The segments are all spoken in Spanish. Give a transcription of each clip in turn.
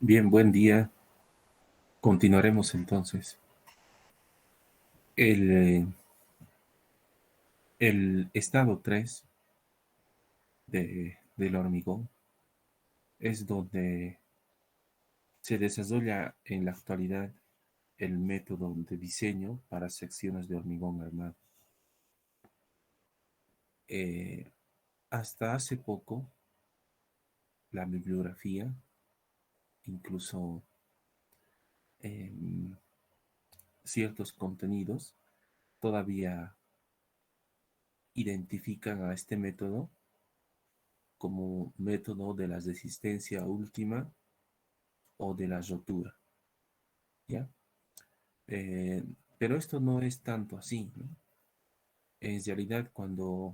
Bien, buen día. Continuaremos entonces. El estado 3 del hormigón es donde se desarrolla en la actualidad el método de diseño para secciones de hormigón armado. Eh, Hasta hace poco, la bibliografía, incluso em, ciertos contenidos, todavía identifican a este método como método de la resistencia última o de la rotura, ¿ya? Eh, pero esto no es tanto así, ¿no? En realidad, cuando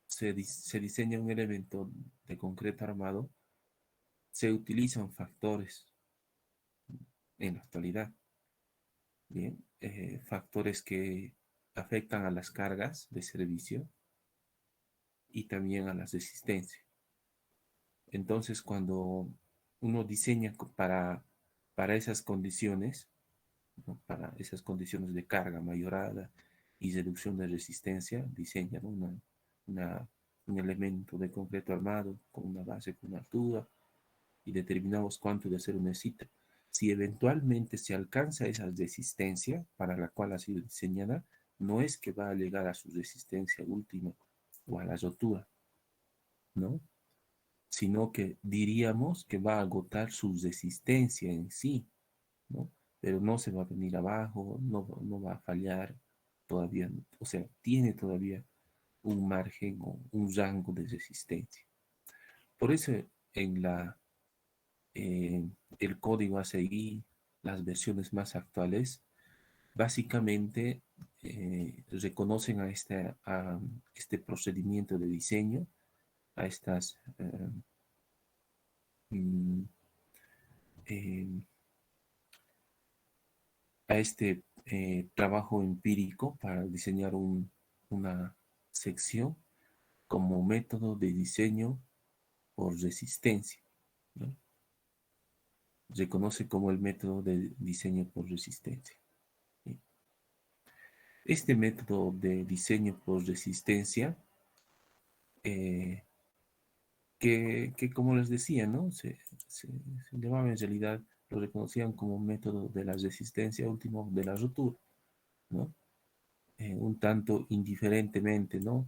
se diseña un elemento de concreto armado, se utilizan factores en la actualidad, ¿bien? Factores que afectan a las cargas de servicio y también a las resistencias. Entonces, cuando uno diseña para esas condiciones, ¿no? Para esas condiciones de carga mayorada y reducción de resistencia, diseña, ¿no? una- un elemento de concreto armado con una base, con una altura, y determinamos cuánto de acero necesita. Si eventualmente se alcanza esa resistencia para la cual ha sido diseñada, no es que va a llegar a su resistencia última o a la rotura, ¿no? Sino que diríamos que va a agotar su resistencia en sí, ¿no? Pero no se va a venir abajo, no va a fallar todavía, o sea, tiene todavía un margen o un rango de resistencia. Por eso en eh, el código ACI, las versiones más actuales, básicamente reconocen a este procedimiento de diseño, a estas mm, eh, a este trabajo empírico para diseñar una sección como método de diseño por resistencia, ¿no? Reconoce como el método de diseño por resistencia, ¿sí? Este método de diseño por resistencia, eh, que como les decía, ¿no? Se llamaba en realidad, lo reconocían como método de la resistencia último de la ruptura, ¿no? Un tanto indiferentemente, ¿no?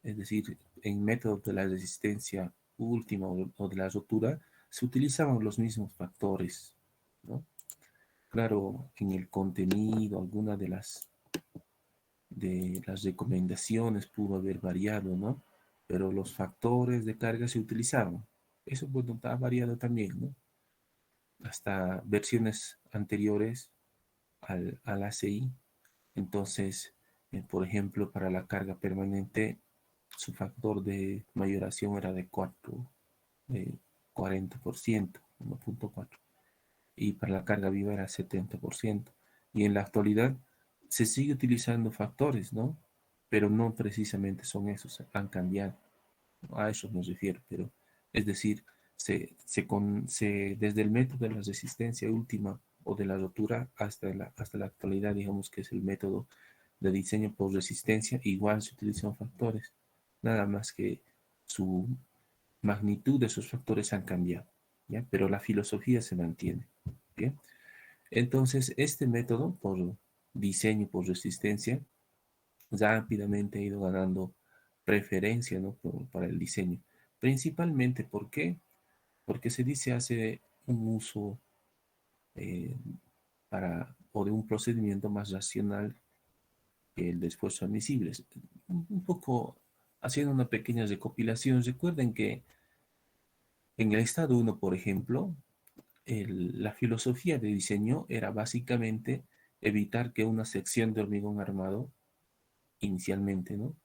Es decir, en métodos de la resistencia última o de la rotura, se utilizaban los mismos factores, ¿no? Claro, en el contenido, alguna de las recomendaciones pudo haber variado, ¿no? Pero los factores de carga se utilizaban. Eso, bueno, ha variado también, ¿no? Hasta versiones anteriores al ACI. Entonces, por ejemplo, para la carga permanente, su factor de mayoración era de 40%, 1.4. Y para la carga viva era 70%. Y en la actualidad se sigue utilizando factores, ¿no? Pero no precisamente son esos, han cambiado. A eso me refiero, pero es decir, desde el método de la resistencia última o de la rotura hasta la actualidad, digamos que es el método de diseño por resistencia, igual se utilizan factores, nada más que su magnitud de esos factores han cambiado, ¿ya? Pero la filosofía se mantiene, ¿bien? Entonces, este método por diseño por resistencia rápidamente ha ido ganando preferencia, ¿no? Para el diseño. Principalmente, ¿por qué? Porque se dice hace un uso eh, o de un procedimiento más racional que el de esfuerzos admisibles. Un poco haciendo una pequeña recopilación, recuerden que en el estado uno, por ejemplo, la filosofía de diseño era básicamente evitar que una sección de hormigón armado, inicialmente, ¿no?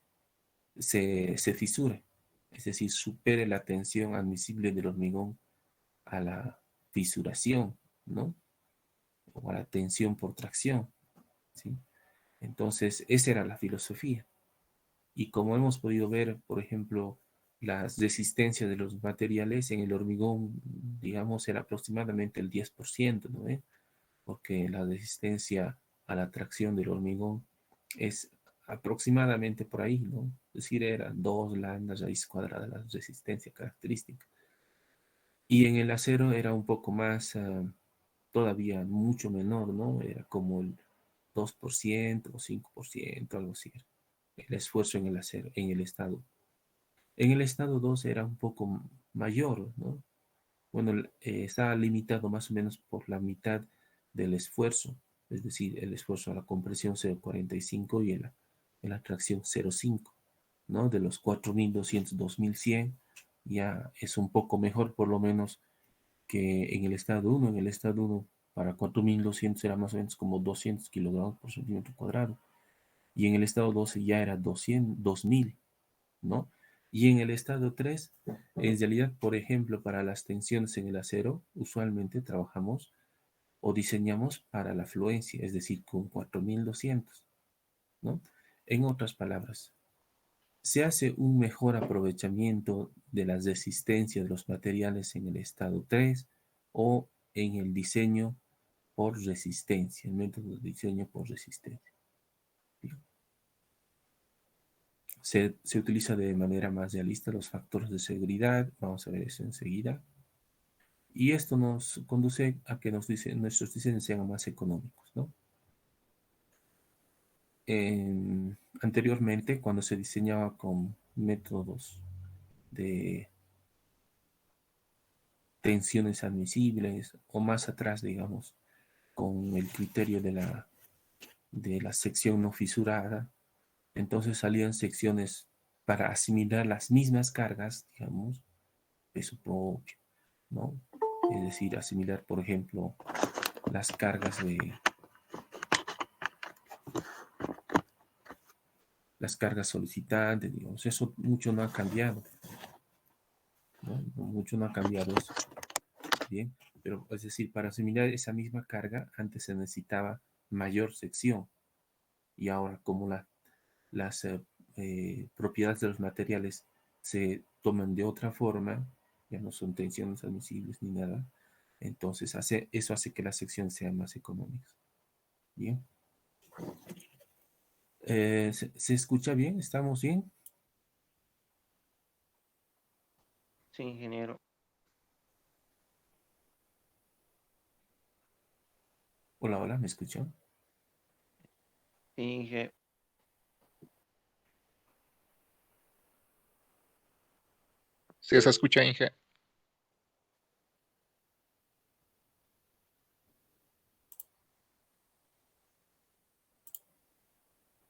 Se fisure, es decir, supere la tensión admisible del hormigón a la fisuración, ¿no? O a la tensión por tracción, ¿sí? Entonces, esa era la filosofía. Y como hemos podido ver, por ejemplo, las resistencias de los materiales en el hormigón, digamos, era aproximadamente el 10%, ¿no? Porque la resistencia a la tracción del hormigón es aproximadamente por ahí, ¿no? Es decir, era 2 lambda raíz cuadrada la resistencia característica. Y en el acero era un poco más, todavía mucho menor, ¿no? Era como el 2% o 5%, algo así. El esfuerzo en el acero, en el estado. En el estado 2 era un poco mayor, ¿no? Bueno, está limitado más o menos por la mitad del esfuerzo, es decir, el esfuerzo a la compresión 0,45 y en la tracción 0,5, ¿no? De los 4.200, 2.100, ya es un poco mejor por lo menos que en el estado 1. En el estado 1 para 4.200 era más o menos como 200 kilogramos por centímetro cuadrado. Y en el estado 12 ya era 200, 2.000, ¿no? Y en el estado 3, en realidad, por ejemplo, para las tensiones en el acero, usualmente trabajamos o diseñamos para la fluencia, es decir, con 4.200, ¿no? En otras palabras, se hace un mejor aprovechamiento de las resistencias de los materiales en el estado 3 o en el diseño por resistencia, el método de diseño por resistencia. Se utiliza de manera más realista los factores de seguridad, vamos a ver eso enseguida, y esto nos conduce a que nuestros diseños sean más económicos, ¿no? Anteriormente, cuando se diseñaba con métodos de tensiones admisibles o más atrás, digamos, con el criterio de la sección no fisurada, entonces salían secciones para asimilar las mismas cargas, digamos, peso propio, ¿no? Es decir, asimilar, por ejemplo, las cargas de las cargas solicitantes, digamos, eso mucho no ha cambiado, ¿no? Mucho no ha cambiado eso, ¿bien? Pero es decir, para asimilar esa misma carga, antes se necesitaba mayor sección y ahora como las propiedades de los materiales se toman de otra forma, ya no son tensiones admisibles ni nada, entonces eso hace que las secciones sean más económicas. Bien. ¿Se escucha bien? ¿Estamos bien? Sí, ingeniero. Hola, hola, ¿me escuchan? Sí, Sí, se escucha, Inge.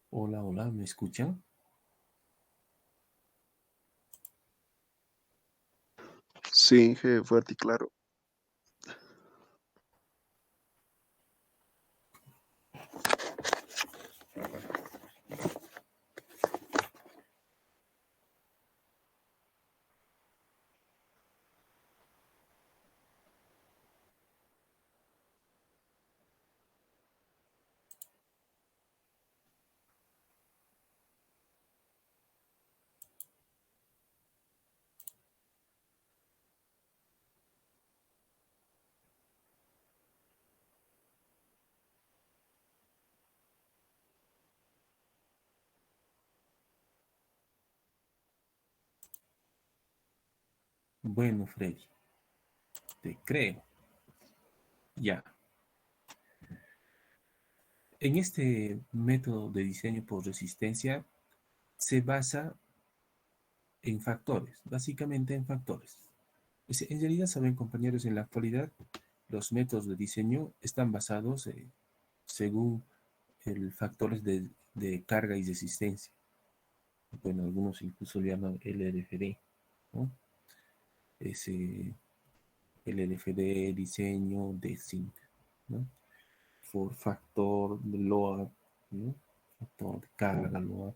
Hola, hola, ¿me escuchan? Sí, Inge, fuerte y claro. Bueno, Freddy, te creo. Ya. En este método de diseño por resistencia se basa en factores, básicamente en factores. En realidad, saben, compañeros, en la actualidad los métodos de diseño están basados según el factores de carga y resistencia. Bueno, algunos incluso le llaman LRFD, ¿no? Ese LRFD diseño de zinc, ¿no? Por factor de load, ¿no? Factor de carga, load,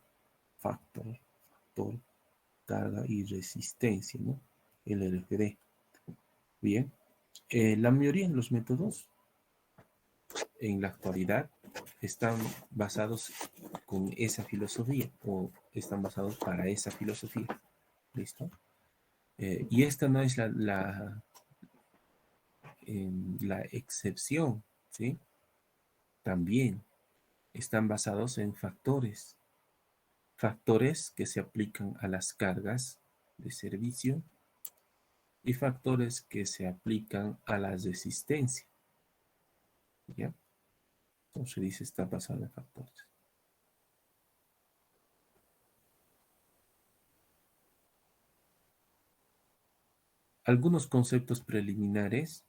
factor, carga y resistencia, ¿no? LRFD. Bien. La mayoría de los métodos en la actualidad están basados con esa filosofía o están basados para esa filosofía. ¿Listo? Y esta no es la excepción, ¿sí? También están basados en factores. Factores que se aplican a las cargas de servicio y factores que se aplican a las de existencia. ¿Ya? Entonces dice está basado en factores. Algunos conceptos preliminares,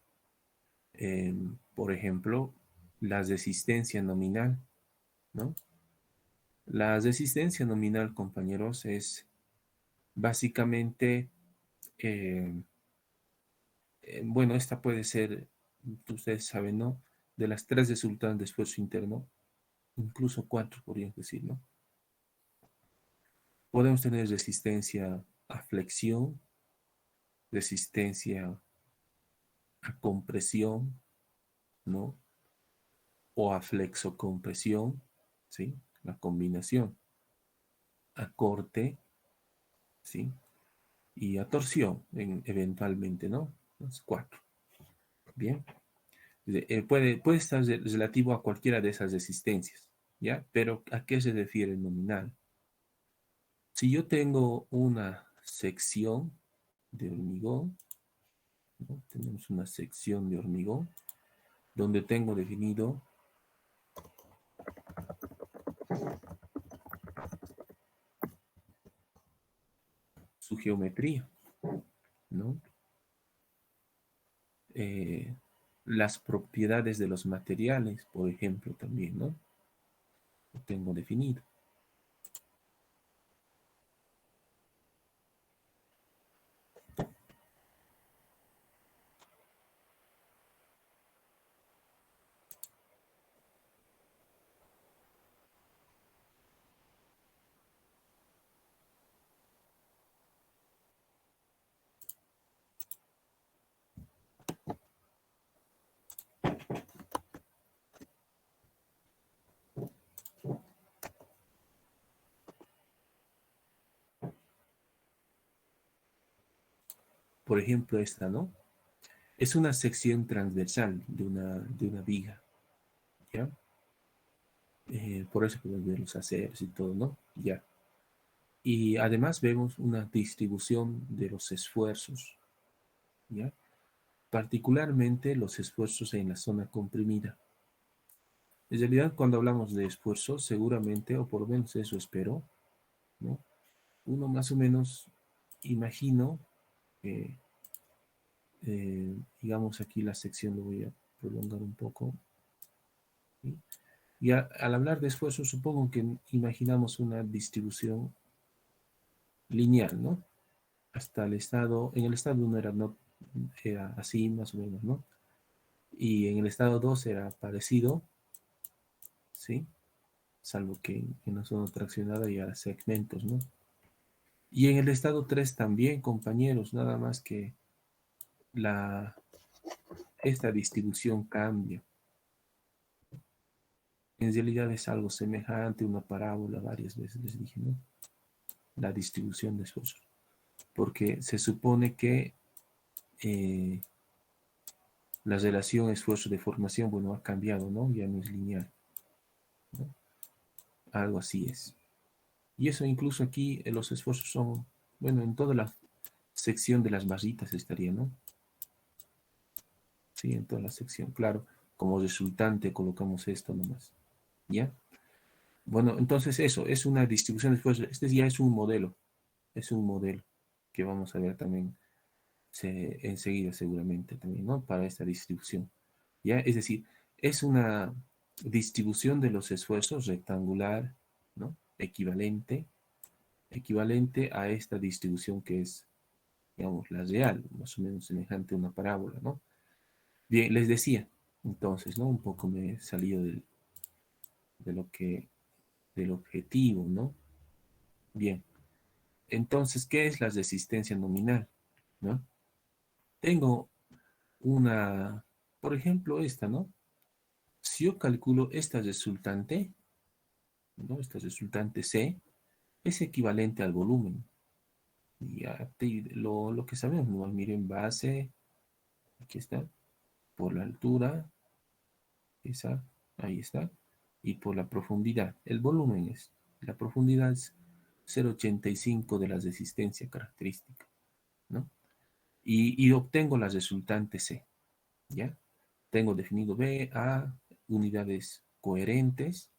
por ejemplo, las de existencia nominal, ¿no? La de existencia nominal, compañeros, es básicamente, eh, bueno, esta puede ser, ustedes saben, ¿no? De las tres resultantes de esfuerzo interno, incluso cuatro, podrían decir, ¿no? Podemos tener resistencia a flexión, resistencia a compresión, ¿no? O a flexocompresión, ¿sí? La combinación. A corte, ¿sí? Y a torsión, eventualmente, ¿no? Los cuatro. Bien. Puede estar relativo a cualquiera de esas resistencias, ¿ya? Pero ¿a qué se refiere el nominal? Si yo tengo una sección de hormigón, ¿no? Tenemos una sección de hormigón donde tengo definido su geometría, ¿no? Eh, las propiedades de los materiales, por ejemplo, también, ¿no? Lo tengo definido. Por ejemplo, esta, ¿no? Es una sección transversal de una viga, ¿ya? Por eso podemos ver los aceros y todo, ¿no? Ya. Y además vemos una distribución de los esfuerzos, ¿ya? Particularmente los esfuerzos en la zona comprimida. En realidad, cuando hablamos de esfuerzos, seguramente, o por lo menos eso espero, ¿no? Uno más o menos imagino que, digamos aquí la sección lo voy a prolongar un poco, ¿sí? Y al hablar de esfuerzo, supongo que imaginamos una distribución lineal, ¿no? Hasta el estado, en el estado 1 era, no, era así más o menos, ¿no? Y en el estado 2 era parecido, ¿sí? Salvo que en la zona traccionada ya segmentos, ¿no? Y en el estado 3 también, compañeros, nada más que la, esta distribución cambia. En realidad es algo semejante, una parábola, varias veces les dije, ¿no? La distribución de esfuerzos. Porque se supone que la relación esfuerzo de formación, bueno, ha cambiado, ¿no? Ya no es lineal, ¿no? Algo así es. Y eso incluso aquí los esfuerzos son, bueno, en toda la sección de las barritas estaría, ¿no? Sí, en toda la sección, claro. Como resultante colocamos esto nomás, ¿ya? Bueno, entonces eso, es una distribución de esfuerzos. Este ya es un modelo que vamos a ver también enseguida seguramente también, ¿no? Para esta distribución, ¿ya? Es decir, es una distribución de los esfuerzos rectangular, ¿no? Equivalente a esta distribución que es, digamos, la real, más o menos semejante a una parábola, ¿no? Bien, les decía, entonces, ¿no? Un poco me he salido de lo que, del objetivo, ¿no? Bien, entonces, ¿qué es la resistencia nominal? ¿No? Tengo una, por ejemplo, esta, ¿no? Si yo calculo esta resultante, ¿no? Esta resultante C, es equivalente al volumen, Ya lo que sabemos, ¿no? Miren, base, aquí está, por la altura, esa, ahí está, y por la profundidad. El volumen es, la profundidad es 0,85 de la resistencia característica, ¿no? Y obtengo la resultante C, ¿ya? Tengo definido B, A, unidades coherentes,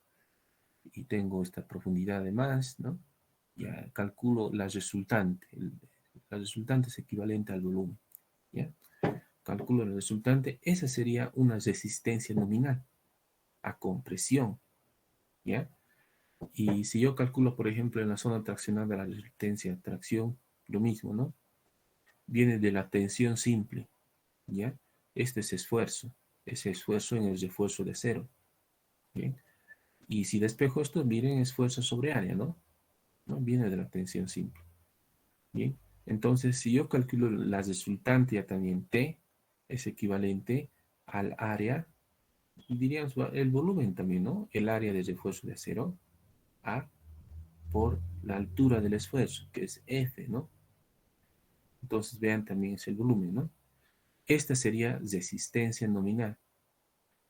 y tengo esta profundidad además, ¿no? Ya calculo la resultante. La resultante es equivalente al volumen, ¿ya? Calculo la resultante. Esa sería una resistencia nominal a compresión, ¿ya? Y si yo calculo, por ejemplo, en la zona traccionada la resistencia a tracción, lo mismo, ¿no? Viene de la tensión simple, ¿ya? Este es esfuerzo, ese esfuerzo en el refuerzo de cero, ¿bien? Y si despejo esto, miren, esfuerzo sobre área, ¿no? ¿No? Viene de la tensión simple. Bien, entonces si yo calculo la resultante ya también T es equivalente al área, diríamos el volumen también, ¿no? El área de refuerzo de acero, A, por la altura del esfuerzo, que es F, ¿no? Entonces vean también es el volumen, ¿no? Esta sería resistencia nominal.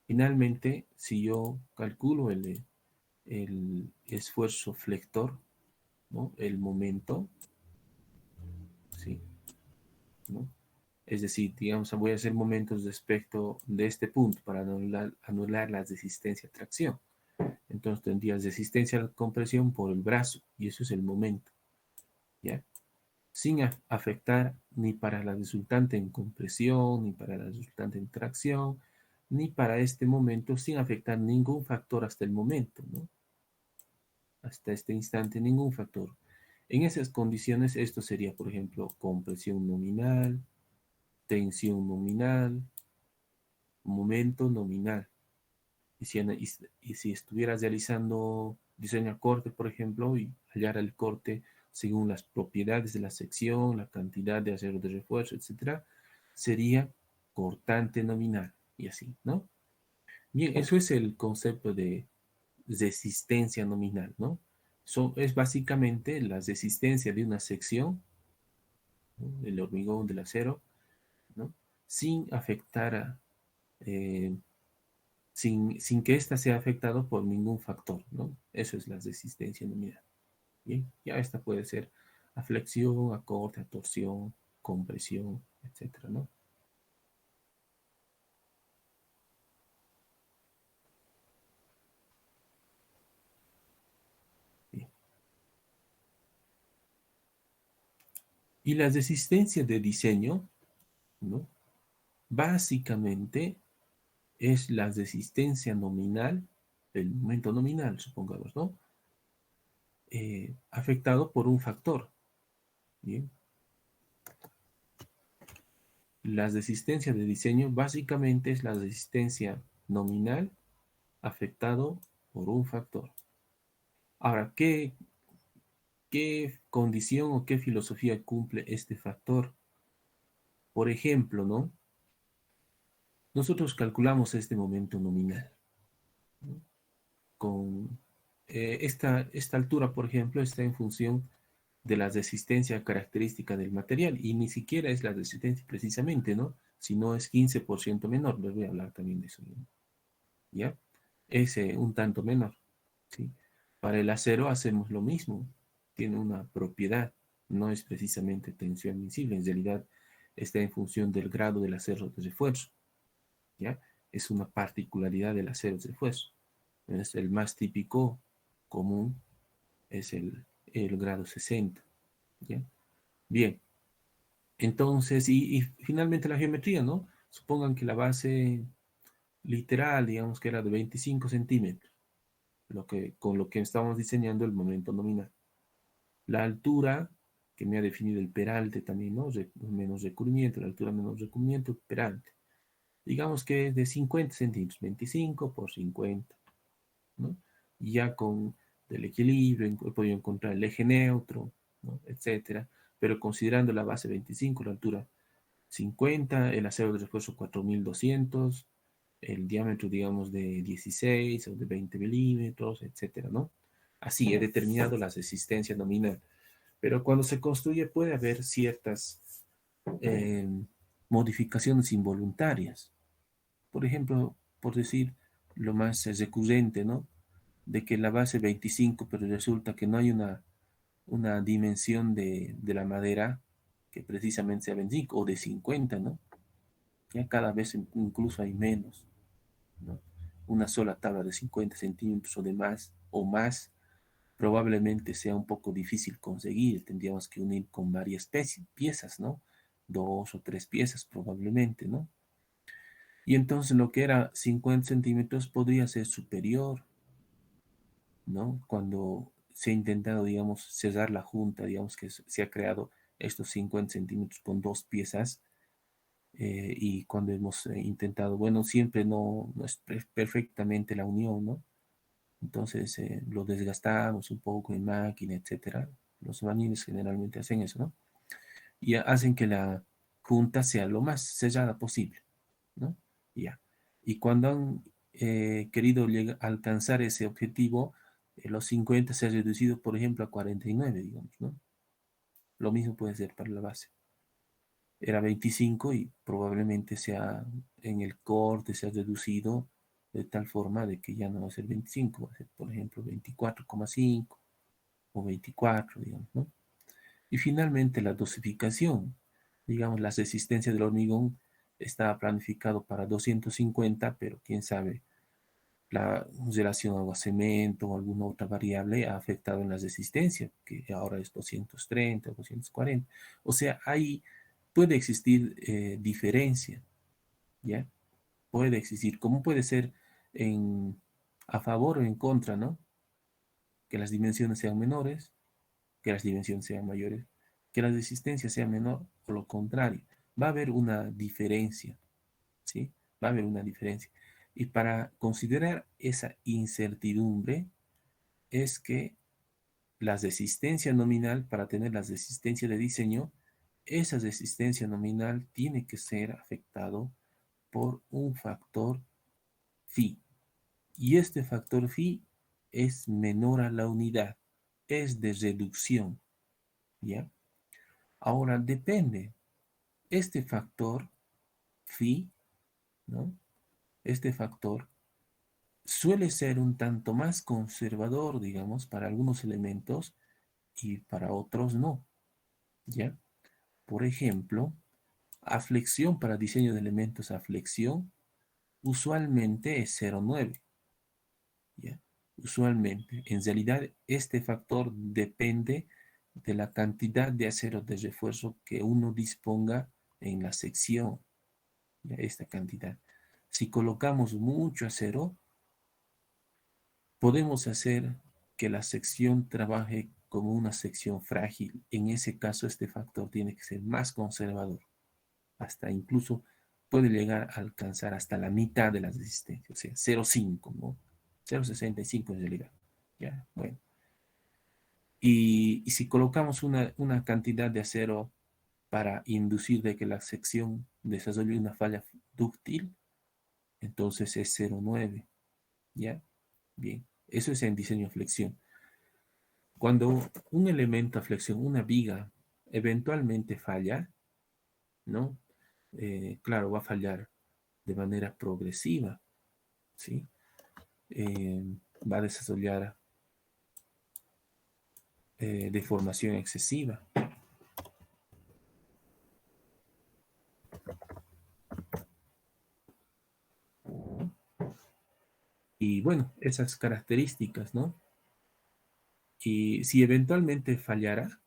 Finalmente, si yo calculo el esfuerzo flector, ¿no? El momento, ¿sí? ¿No? Es decir, digamos, voy a hacer momentos respecto de este punto para anular la resistencia a tracción. Entonces tendrías resistencia a la compresión por el brazo, y eso es el momento, ¿ya? Sin afectar ni para la resultante en compresión, ni para la resultante en tracción, ni para este momento, sin afectar ningún factor hasta el momento, ¿no? Hasta este instante, ningún factor. En esas condiciones, esto sería, por ejemplo, compresión nominal, tensión nominal, momento nominal. Y si estuvieras realizando diseño a corte, por ejemplo, y hallar el corte según las propiedades de la sección, la cantidad de acero de refuerzo, etcétera, sería cortante nominal y así, ¿no? Bien, eso es el concepto de resistencia nominal, ¿no? Es básicamente la resistencia de una sección, ¿no? Del hormigón, del acero, ¿no? Sin afectar sin que ésta sea afectada por ningún factor, ¿no? Eso es la resistencia nominal. Bien, ya esta puede ser a flexión, a corte, a torsión, compresión, etcétera, ¿no? Bien. Y la resistencia de diseño, ¿no? Básicamente es la resistencia nominal, el momento nominal, supongamos, ¿no? Afectado por un factor. Bien. La resistencia de diseño básicamente es la resistencia nominal afectado por un factor. Ahora, ¿qué condición o qué filosofía cumple este factor? Por ejemplo, ¿no? Nosotros calculamos este momento nominal, ¿no? Con esta altura, por ejemplo, está en función de la resistencia característica del material y ni siquiera es la resistencia precisamente, ¿no? Sino es 15% menor. Les voy a hablar también de eso, ¿no? ¿Ya? Es un tanto menor, ¿sí? Para el acero hacemos lo mismo. Tiene una propiedad, no es precisamente tensión admisible, en realidad está en función del grado del acero de refuerzo, ¿ya? Es una particularidad del acero de refuerzo. Es el más típico común, es el grado 60, ¿ya? Bien, entonces, y finalmente la geometría, ¿no? Supongan que la base literal, digamos que era de 25 centímetros, con lo que estamos diseñando el momento nominal. La altura, que me ha definido el peralte también, ¿no? Menos recubrimiento, la altura menos recubrimiento, peralte. Digamos que es de 50 centímetros, 25 por 50, ¿no? Y ya con el equilibrio he podido encontrar el eje neutro, ¿no? Etcétera. Pero considerando la base 25, la altura 50, el acero de refuerzo 4200, el diámetro, digamos, de 16 o de 20 milímetros, etcétera, ¿no? Así he determinado la resistencia nominal. Pero cuando se construye puede haber ciertas eh, modificaciones involuntarias. Por ejemplo, por decir lo más recurrente, ¿no? De que la base 25, pero resulta que no hay una dimensión de la madera que precisamente sea 25 o de 50, ¿no? Ya cada vez incluso hay menos, ¿no? Una sola tabla de 50 centímetros o más, probablemente sea un poco difícil conseguir. Tendríamos que unir con varias piezas, ¿no? Dos o tres piezas probablemente, ¿no? Y entonces lo que era 50 centímetros podría ser superior, ¿no? Cuando se ha intentado, digamos, cerrar la junta, digamos que se ha creado estos 50 centímetros con dos piezas, y cuando hemos intentado, bueno, siempre no es perfectamente la unión, ¿no? Entonces lo desgastamos un poco en máquina, etcétera. Los albañiles generalmente hacen eso, ¿no? Y hacen que la junta sea lo más sellada posible, ¿no? Ya. Y cuando han querido alcanzar ese objetivo, los 50 se ha reducido, por ejemplo, a 49, digamos, ¿no? Lo mismo puede ser para la base. Era 25 y probablemente en el corte se ha reducido de tal forma de que ya no va a ser 25, va a ser, por ejemplo, 24,5 o 24, digamos, ¿no? Y finalmente la dosificación. Digamos, la resistencia del hormigón estaba planificado para 250, pero quién sabe, la relación agua-cemento o alguna otra variable ha afectado en la resistencia, que ahora es 230 o 240. O sea, ahí puede existir diferencia, ¿ya? Puede existir. ¿Cómo puede ser a favor o en contra, ¿no? Que las dimensiones sean menores, que las dimensiones sean mayores, que la resistencia sea menor o lo contrario. Va a haber una diferencia, ¿sí? Va a haber una diferencia. Y para considerar esa incertidumbre es que la resistencia nominal, para tener la resistencia de diseño, esa resistencia nominal tiene que ser afectado por un factor phi. Y este factor phi es menor a la unidad, es de reducción, ¿ya? Ahora depende, este factor phi, ¿no? Este factor suele ser un tanto más conservador, digamos, para algunos elementos y para otros no, ¿ya? Por ejemplo, aflexión para diseño de elementos a flexión usualmente es 0,9, ¿ya? Usualmente. En realidad, este factor depende de la cantidad de acero de refuerzo que uno disponga en la sección, ¿ya? Esta cantidad. Si colocamos mucho acero, podemos hacer que la sección trabaje como una sección frágil. En ese caso, este factor tiene que ser más conservador. Hasta incluso puede llegar a alcanzar hasta la mitad de la resistencia, o sea, 0,5, ¿no? 0,65 en realidad. Ya, bueno. Y si colocamos una cantidad de acero para inducir de que la sección desarrolle una falla dúctil, entonces es 0,9. ¿Ya? Bien. Eso es en diseño flexión. Cuando un elemento a flexión, una viga, eventualmente falla, ¿no? Claro, va a fallar de manera progresiva, ¿sí? Eh, Va a desarrollar deformación excesiva. Y bueno, esas características, ¿no? Y si eventualmente fallara,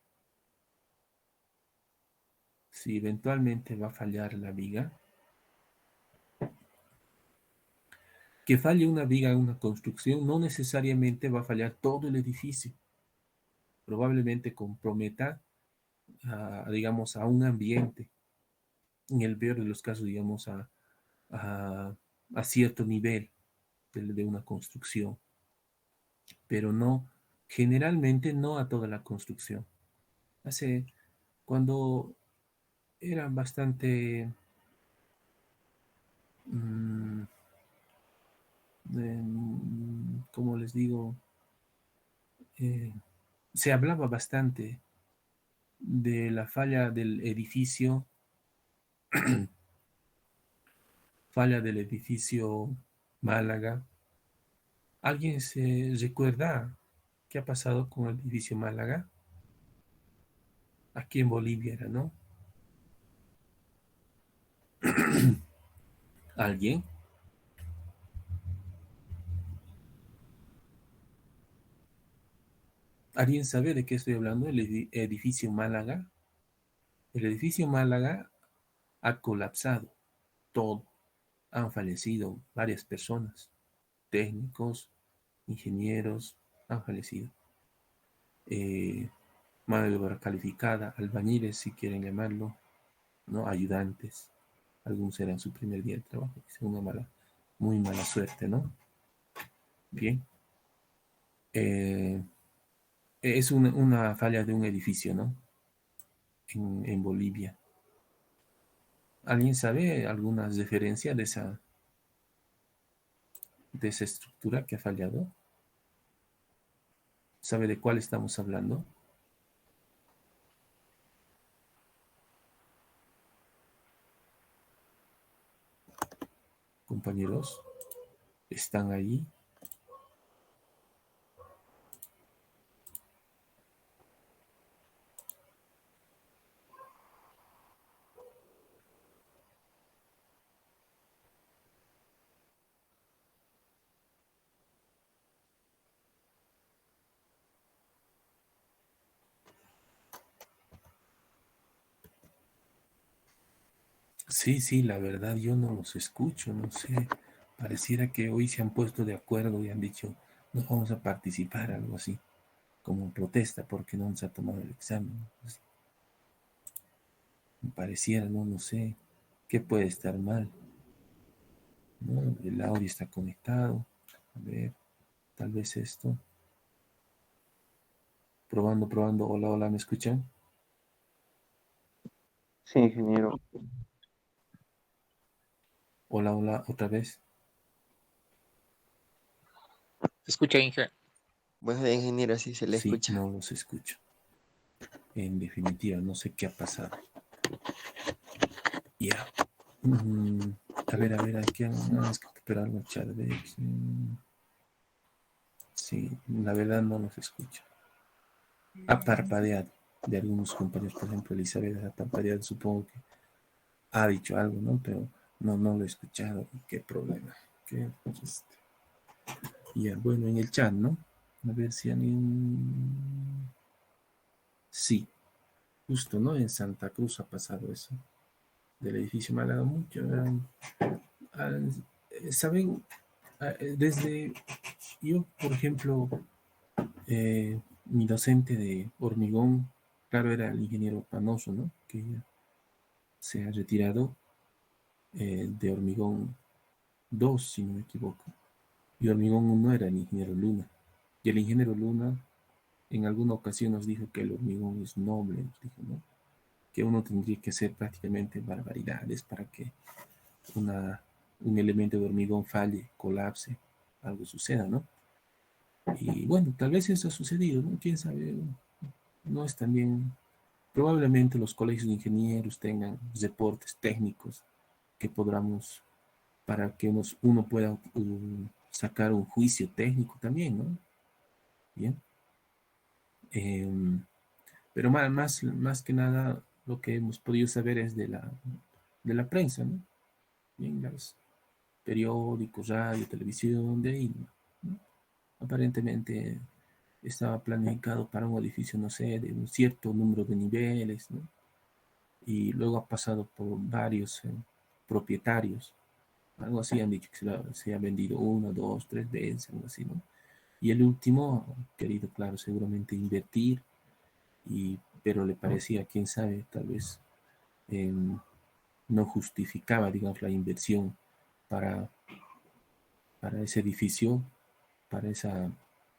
si eventualmente va a fallar la viga, que falle una viga en una construcción no necesariamente va a fallar todo el edificio. Probablemente comprometa, digamos, a un ambiente. En el peor de los casos, digamos, a, a cierto nivel de una construcción, pero no, generalmente no a toda la construcción. Cuando era bastante, mm, como les digo, se hablaba bastante de la falla del edificio, Málaga. ¿Alguien se recuerda qué ha pasado con el edificio Málaga? Aquí en Bolivia era, ¿no? ¿Alguien? ¿Alguien sabe de qué estoy hablando? El edificio Málaga. El edificio Málaga ha colapsado todo. Han fallecido varias personas, técnicos, ingenieros, han fallecido. Mano de obra calificada, albañiles, si quieren llamarlo, ¿no? Ayudantes. Algunos eran su primer día de trabajo. Es muy mala suerte, ¿no? Bien. Es una falla de un edificio, ¿no? En Bolivia. ¿Alguien sabe alguna referencia de esa estructura que ha fallado? ¿Sabe de cuál estamos hablando? Compañeros, ¿están ahí? Sí, sí, la verdad yo no los escucho, no sé. Pareciera que hoy se han puesto de acuerdo y han dicho, no vamos a participar, algo así, como protesta porque no se ha tomado el examen. Pues, me pareciera, no, no sé, qué puede estar mal, ¿no? El audio está conectado. A ver, tal vez esto. Probando, probando. Hola, hola, ¿me escuchan? Sí, ingeniero. Hola, hola, otra vez. Se escucha, Inge. Bueno, de ingeniero, sí se le Sí, escucha. no los escucho. En definitiva, no sé qué ha pasado. Ya. A ver, aquí es que esperar el chat. Sí, la verdad no los escucho. Ha parpadeado de algunos compañeros, por ejemplo, Elizabeth ha parpadeado, supongo que ha dicho algo, ¿no? Pero no lo he escuchado. Qué problema. Ya, bueno, en el chat, ¿no? A ver si alguien. Sí, justo, ¿no? En Santa Cruz ha pasado eso. Del edificio Málaga mucho. ¿Saben? Desde yo, por ejemplo, mi docente de hormigón, claro, era el ingeniero Panoso, ¿no? Que ya se ha retirado de hormigón 2 si no me equivoco. Y hormigón 1 era el ingeniero Luna. Y el ingeniero Luna en alguna ocasión nos dijo que el hormigón es noble, nos dijo, ¿no? Que uno tendría que hacer prácticamente barbaridades para que un elemento de hormigón falle, colapse, algo suceda, ¿no? Y bueno, tal vez eso ha sucedido, ¿no? ¿Quién sabe? No es también. Probablemente los colegios de ingenieros tengan reportes técnicos que podamos, para que uno pueda sacar un juicio técnico también, ¿no? Bien. Pero más que nada, lo que hemos podido saber es de la prensa, ¿no? Bien, los periódicos, radio, televisión, de ahí, ¿no? Aparentemente estaba planificado para un edificio, no sé, de un cierto número de niveles, ¿no? Y luego ha pasado por varios propietarios. Algo así han dicho que se ha vendido una, dos, tres veces, algo así, ¿no? Y el último ha querido, claro, seguramente invertir, pero le parecía, quién sabe, tal vez eh, no justificaba, digamos, la inversión para, para ese edificio, para esa,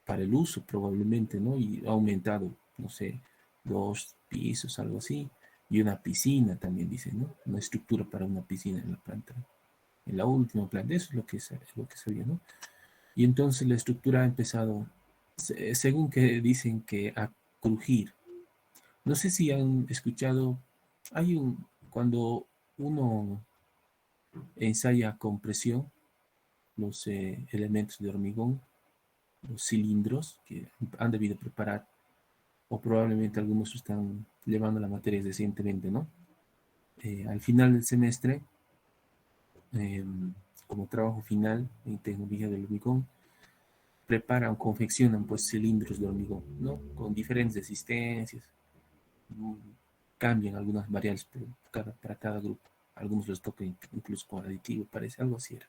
para el uso probablemente, ¿no? Y ha aumentado, no sé, 2 pisos, algo así, y una piscina también, dice, ¿no? Una estructura para una piscina en la planta, en la última planta, eso es lo que sabía, ¿no? Y entonces la estructura ha empezado, según que dicen que a crujir, No sé si han escuchado, cuando uno ensaya con presión, los elementos de hormigón, los cilindros que han debido preparar, o probablemente algunos están llevando la materia recientemente, ¿no? Al final del semestre, eh, como trabajo final en tecnología del hormigón, preparan, confeccionan pues cilindros de hormigón, ¿no? Con diferentes resistencias, mm, cambian algunas variables para cada grupo. Algunos los tocan incluso con aditivo, parece algo así era.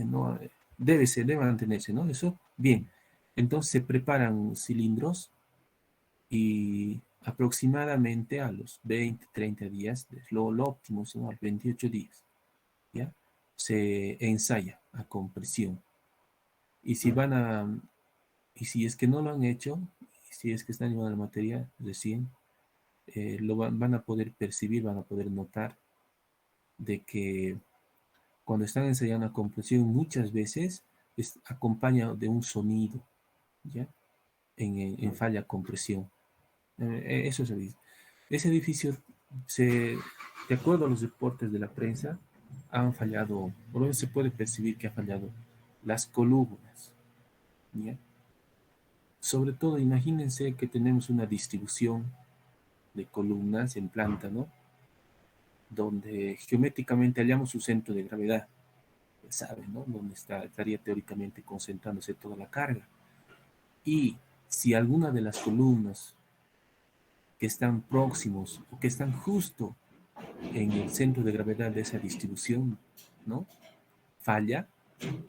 No, debe mantenerse, ¿no? Eso, bien. Entonces se preparan cilindros y aproximadamente a los 20, 30 días, lo óptimo son a los 28 días, ¿ya? Se ensaya a compresión. Y si van a, y si es que no lo han hecho, y si es que están llevando la materia recién, van a poder percibir, van a poder notar de que cuando están ensayando la compresión muchas veces acompaña de un sonido, ¿ya? En falla compresión. Eso es ese edificio, de acuerdo a los reportes de la prensa, han fallado, por lo menos se puede percibir que ha fallado las columnas, ¿ya? Sobre todo, imagínense que tenemos una distribución de columnas en planta, ¿no? Donde geométricamente hallamos su centro de gravedad, ¿saben, no? Donde estaría teóricamente concentrándose toda la carga. Y si alguna de las columnas que están próximos o que están justo en el centro de gravedad de esa distribución, ¿no? Falla,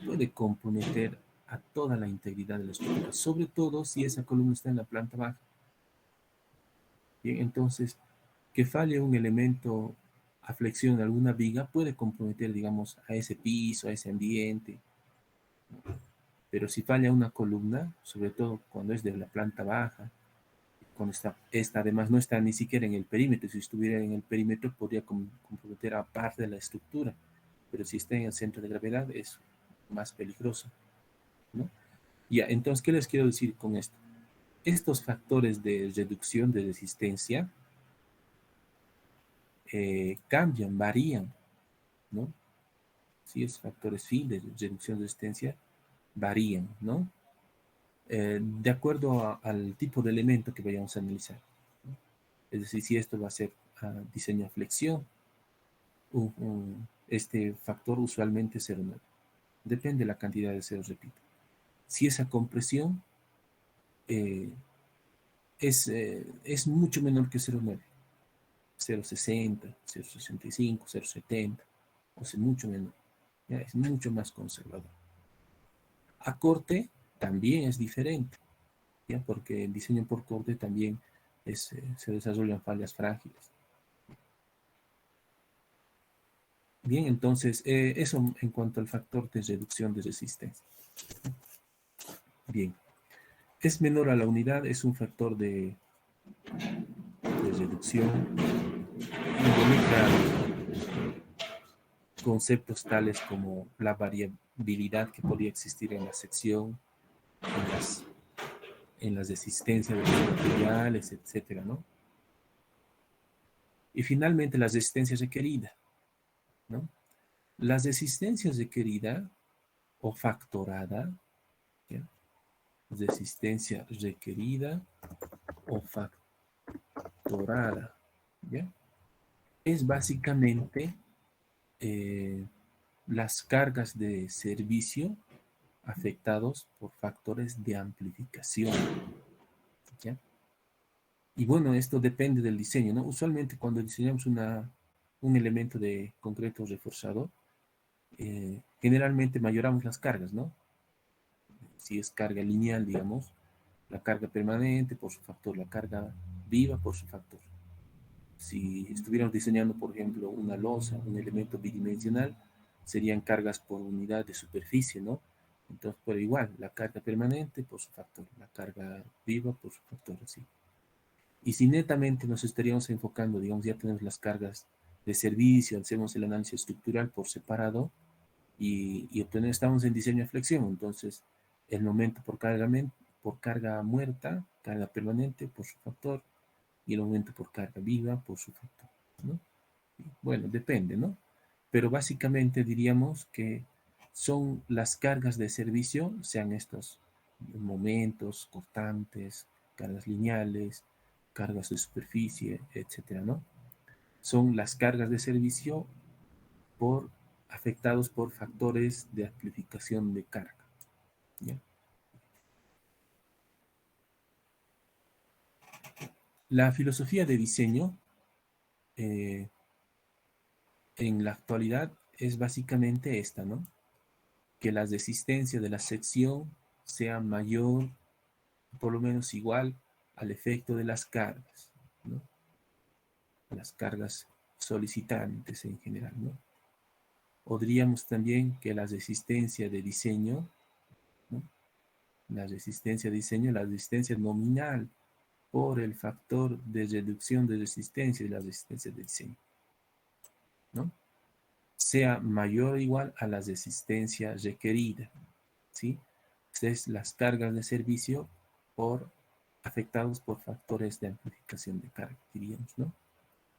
puede comprometer a toda la integridad de la estructura, sobre todo si esa columna está en la planta baja. Bien, entonces, que falle un elemento a flexión de alguna viga puede comprometer, digamos, a ese piso, a ese ambiente. Pero si falla una columna, sobre todo cuando es de la planta baja, cuando esta además no está ni siquiera en el perímetro, si estuviera en el perímetro podría comprometer a parte de la estructura, pero si está en el centro de gravedad es más peligroso, ¿no? Ya, entonces, ¿qué les quiero decir con esto? Estos factores de reducción de resistencia cambian, varían, ¿no? Si esos factores phi de reducción de resistencia varían, ¿no? De acuerdo al tipo de elemento que vayamos a analizar, ¿no? Es decir, si esto va a ser diseño a flexión, este factor usualmente es 0,9. Depende de la cantidad de ceros, repito. Si esa compresión eh, es mucho menor que 0,9, 0,60, 0,65, 0,70, o sea, mucho menor, ¿ya? Es mucho más conservador. A corte también es diferente, ¿ya? Porque el diseño por corte también se desarrollan fallas frágiles. Bien, entonces, eso en cuanto al factor de reducción de resistencia. Bien, es menor a la unidad, es un factor de reducción, involucra conceptos tales como la variabilidad que podría existir en la sección, en las resistencias de los materiales, etcétera, ¿no? Y finalmente, la resistencia requerida, ¿no? La resistencia requerida o factorada, ¿ya? Resistencia requerida o factorada, ¿ya? Es básicamente las cargas de servicio afectados por factores de amplificación, ¿ya? Y bueno, esto depende del diseño, ¿no? Usualmente cuando diseñamos un elemento de concreto reforzado, generalmente mayoramos las cargas, ¿no? Si es carga lineal, digamos, la carga permanente por su factor, la carga viva por su factor. Si estuviéramos diseñando, por ejemplo, una losa, un elemento bidimensional, serían cargas por unidad de superficie, ¿no? Entonces, pero igual, la carga permanente por su factor, la carga viva por su factor, así. Y si netamente nos estaríamos enfocando, digamos, ya tenemos las cargas de servicio, hacemos el análisis estructural por separado y estamos en diseño de flexión, entonces el momento por carga muerta, carga permanente por su factor, y el aumento por carga viva por su factor, ¿no? Bueno, depende, ¿no? Pero básicamente diríamos que son las cargas de servicio, sean estos momentos, cortantes, cargas lineales, cargas de superficie, etcétera, ¿no? Son las cargas de servicio afectados por factores de amplificación de carga, ¿ya? La filosofía de diseño en la actualidad es básicamente esta, ¿no? Que la resistencia de la sección sea mayor, por lo menos igual, al efecto de las cargas, ¿no? Las cargas solicitantes en general, ¿no? O diríamos también que la resistencia de diseño, ¿no? La resistencia nominal por el factor de reducción de resistencia de la resistencia de diseño, ¿no? Sea mayor o igual a la resistencia requerida, ¿sí? Es las cargas de servicio afectados por factores de amplificación de carga, diríamos, ¿no?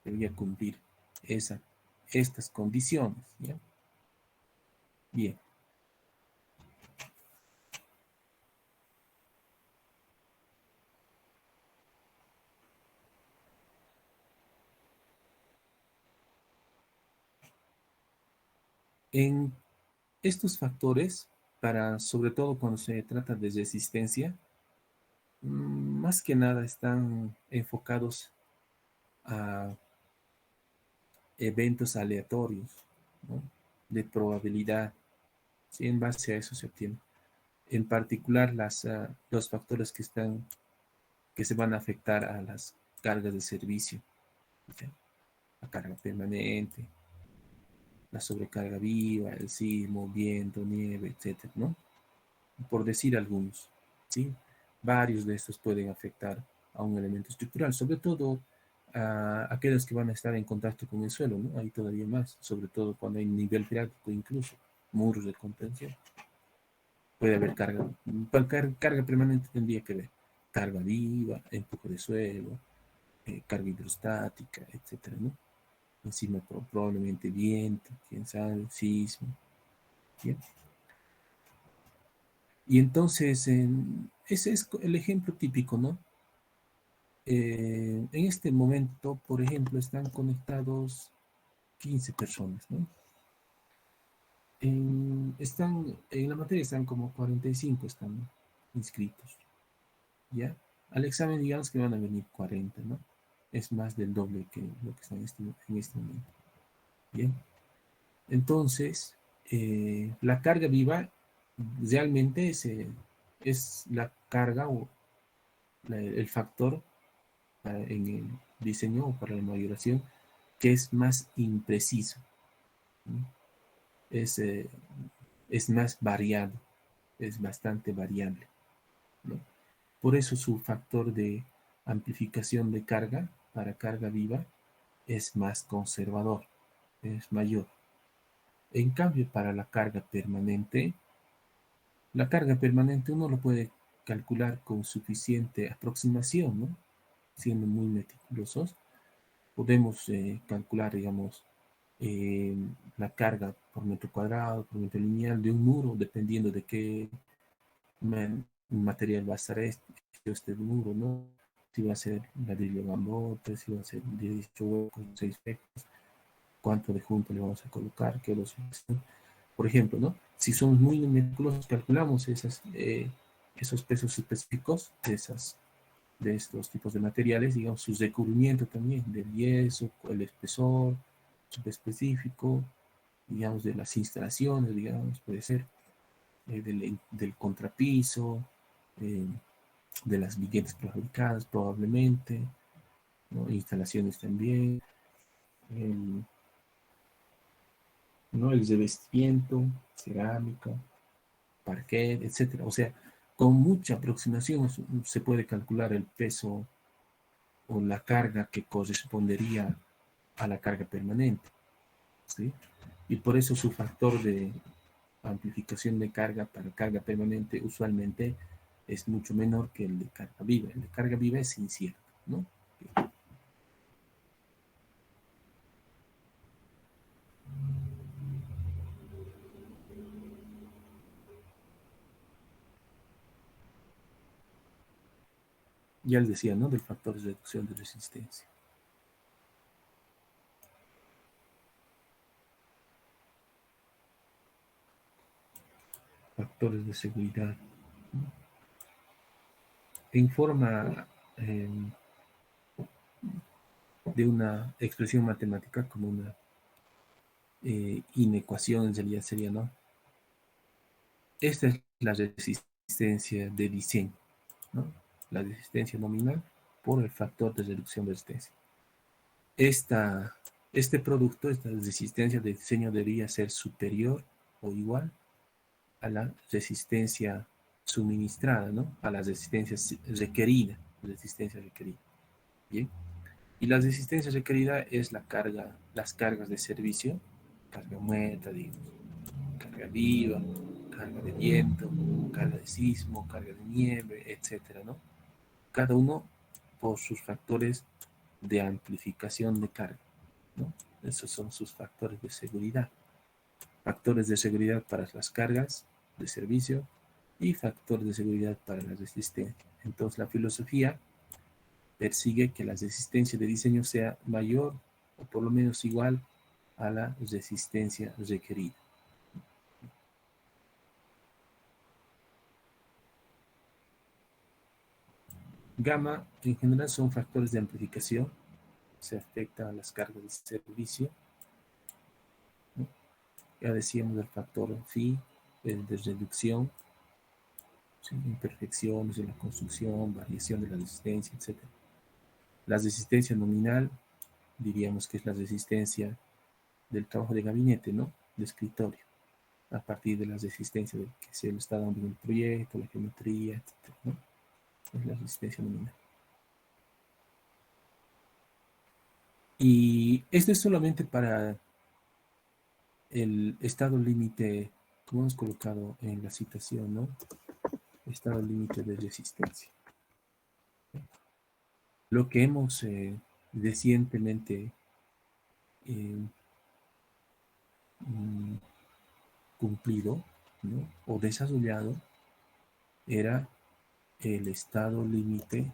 Debería cumplir estas condiciones, ¿ya? Bien. En estos factores, sobre todo cuando se trata de resistencia, más que nada están enfocados a eventos aleatorios, ¿no? De probabilidad, ¿sí? En base a eso se obtiene. En particular, los factores que se van a afectar a las cargas de servicio, ¿sí? La carga permanente, la sobrecarga viva, el sismo, viento, nieve, etcétera, ¿no? Por decir algunos, ¿sí? Varios de estos pueden afectar a un elemento estructural, sobre todo a aquellos que van a estar en contacto con el suelo, ¿no? Ahí todavía más, sobre todo cuando hay nivel freático, incluso muros de contención. Puede haber carga permanente tendría que ver carga viva, empuje de suelo, carga hidrostática, etcétera, ¿no? Encima probablemente viento, quién sabe, sismo, ¿bien? Y entonces, ese es el ejemplo típico, ¿no? En este momento, por ejemplo, están conectados 15 personas, ¿no? En la materia están como 45, están inscritos, ¿ya? Al examen, digamos que van a venir 40, ¿no? Es más del doble que lo que está en este momento, ¿bien? Entonces, la carga viva realmente es la carga o el factor en el diseño o para la modulación que es más impreciso, ¿no? Es, eh, es más variado, es bastante variable, ¿no? Por eso su factor de amplificación de carga para carga viva es más conservador, es mayor. En cambio, para la carga permanente uno lo puede calcular con suficiente aproximación, ¿no? Siendo muy meticulosos, podemos calcular, digamos, la carga por metro cuadrado, por metro lineal de un muro, dependiendo de qué material va a estar este muro, ¿no? Si va a ser ladrillo gambote, si va a ser 18 huecos, 6 huecos, cuánto de junto le vamos a colocar, qué los... Por ejemplo, ¿no? Si somos muy meticulosos, calculamos esos pesos específicos de estos tipos de materiales, digamos, su recubrimiento también, del yeso, el espesor subespecífico, digamos, de las instalaciones, digamos, puede ser, del contrapiso, eh, de las viñetas prefabricadas, probablemente, ¿no? Instalaciones también, el, ¿no? El revestimiento, cerámica, parquet, etcétera. O sea, con mucha aproximación se puede calcular el peso o la carga que correspondería a la carga permanente, ¿sí? Y por eso su factor de amplificación de carga para carga permanente usualmente es mucho menor que el de carga viva. El de carga viva es incierto, ¿no? Ya les decía, ¿no? Del factor de reducción de resistencia. Factores de seguridad. En forma de una expresión matemática, como una inecuación, en realidad sería, ¿no? Esta es la resistencia de diseño, ¿no? La resistencia nominal por el factor de reducción de resistencia. Este producto, esta resistencia de diseño debería ser superior o igual a la resistencia suministrada, ¿no? A la resistencia requerida. Bien. Y la resistencia requerida es la carga, las cargas de servicio, carga muerta, digamos, carga viva, carga de viento, carga de sismo, carga de nieve, etcétera, ¿no? Cada uno por sus factores de amplificación de carga, ¿no? Esos son sus factores de seguridad. Factores de seguridad para las cargas de servicio y factores de seguridad para la resistencia. Entonces la filosofía persigue que la resistencia de diseño sea mayor o por lo menos igual a la resistencia requerida. Gamma en general son factores de amplificación, se afecta a las cargas de servicio, ¿no? Ya decíamos el factor phi, el de reducción, ¿sí? Imperfecciones en la construcción, variación de la resistencia, etc. La resistencia nominal, diríamos que es la resistencia del trabajo de gabinete, ¿no? De escritorio, a partir de la resistencia que se le está dando en el proyecto, la geometría, etc., ¿no? Es la resistencia nominal. Y esto es solamente para el estado límite, como hemos colocado en la citación, ¿no? Estado límite de resistencia. Lo que hemos recientemente cumplido, ¿no? O desarrollado era el estado límite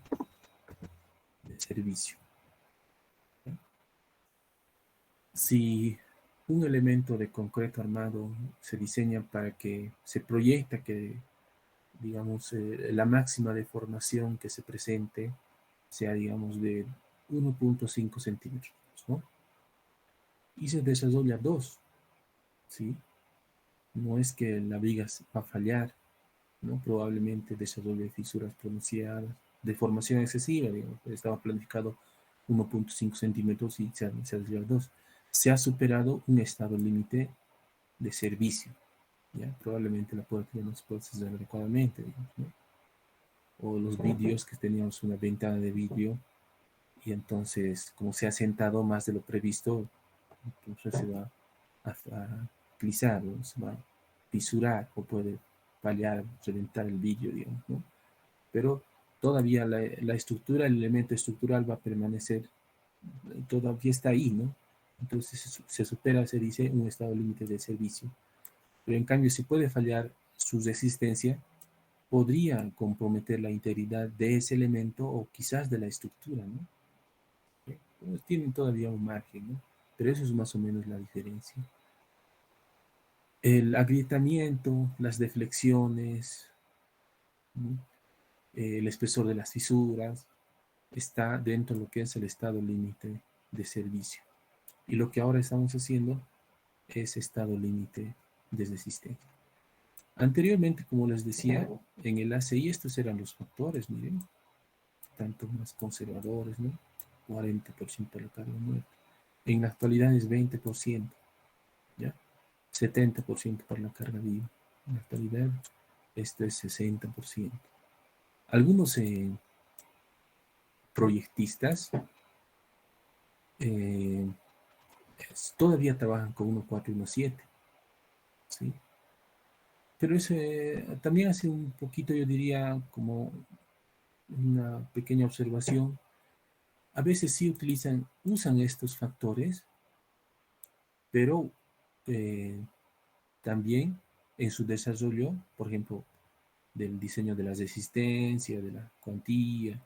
de servicio. Si un elemento de concreto armado se diseña para que se proyecta que, digamos, la máxima deformación que se presente sea, digamos, de 1.5 centímetros, ¿no? Y se desarrolla 2, ¿sí? No es que la viga va a fallar, ¿no? Probablemente desarrolle fisuras pronunciadas, deformación excesiva, digamos, estaba planificado 1.5 centímetros y se ha desarrollado 2. Se ha superado un estado límite de servicio, ¿ya? Probablemente la puerta ya no se puede cerrar adecuadamente, digamos, ¿no? O los vídeos que teníamos una ventana de vídeo y entonces, como se ha sentado más de lo previsto, entonces se va a plisar, ¿no? Se va a fisurar o puede fallar, reventar el vídeo, digamos, ¿no? Pero todavía la estructura, el elemento estructural va a permanecer, todavía está ahí, ¿no? Entonces se supera, se dice, un estado límite de servicio. Pero en cambio, si puede fallar su resistencia, podría comprometer la integridad de ese elemento o quizás de la estructura, ¿no? Pues tienen todavía un margen, ¿no? Pero eso es más o menos la diferencia. El agrietamiento, las deflexiones, ¿no? El espesor de las fisuras, está dentro de lo que es el estado límite de servicio. Y lo que ahora estamos haciendo es estado límite de resistencia. Anteriormente, como les decía, en el ACI estos eran los factores, miren, tanto más conservadores, ¿no? 40% de la carga muerta. En la actualidad es 20%, ¿ya? 70% para la carga viva. En la actualidad esto es 60%. Algunos proyectistas todavía trabajan con 1.4 y 1.7, ¿sí? Pero ese también hace un poquito, yo diría, como una pequeña observación. A veces sí usan estos factores, pero también en su desarrollo, por ejemplo, del diseño de la resistencia, de la cuantía,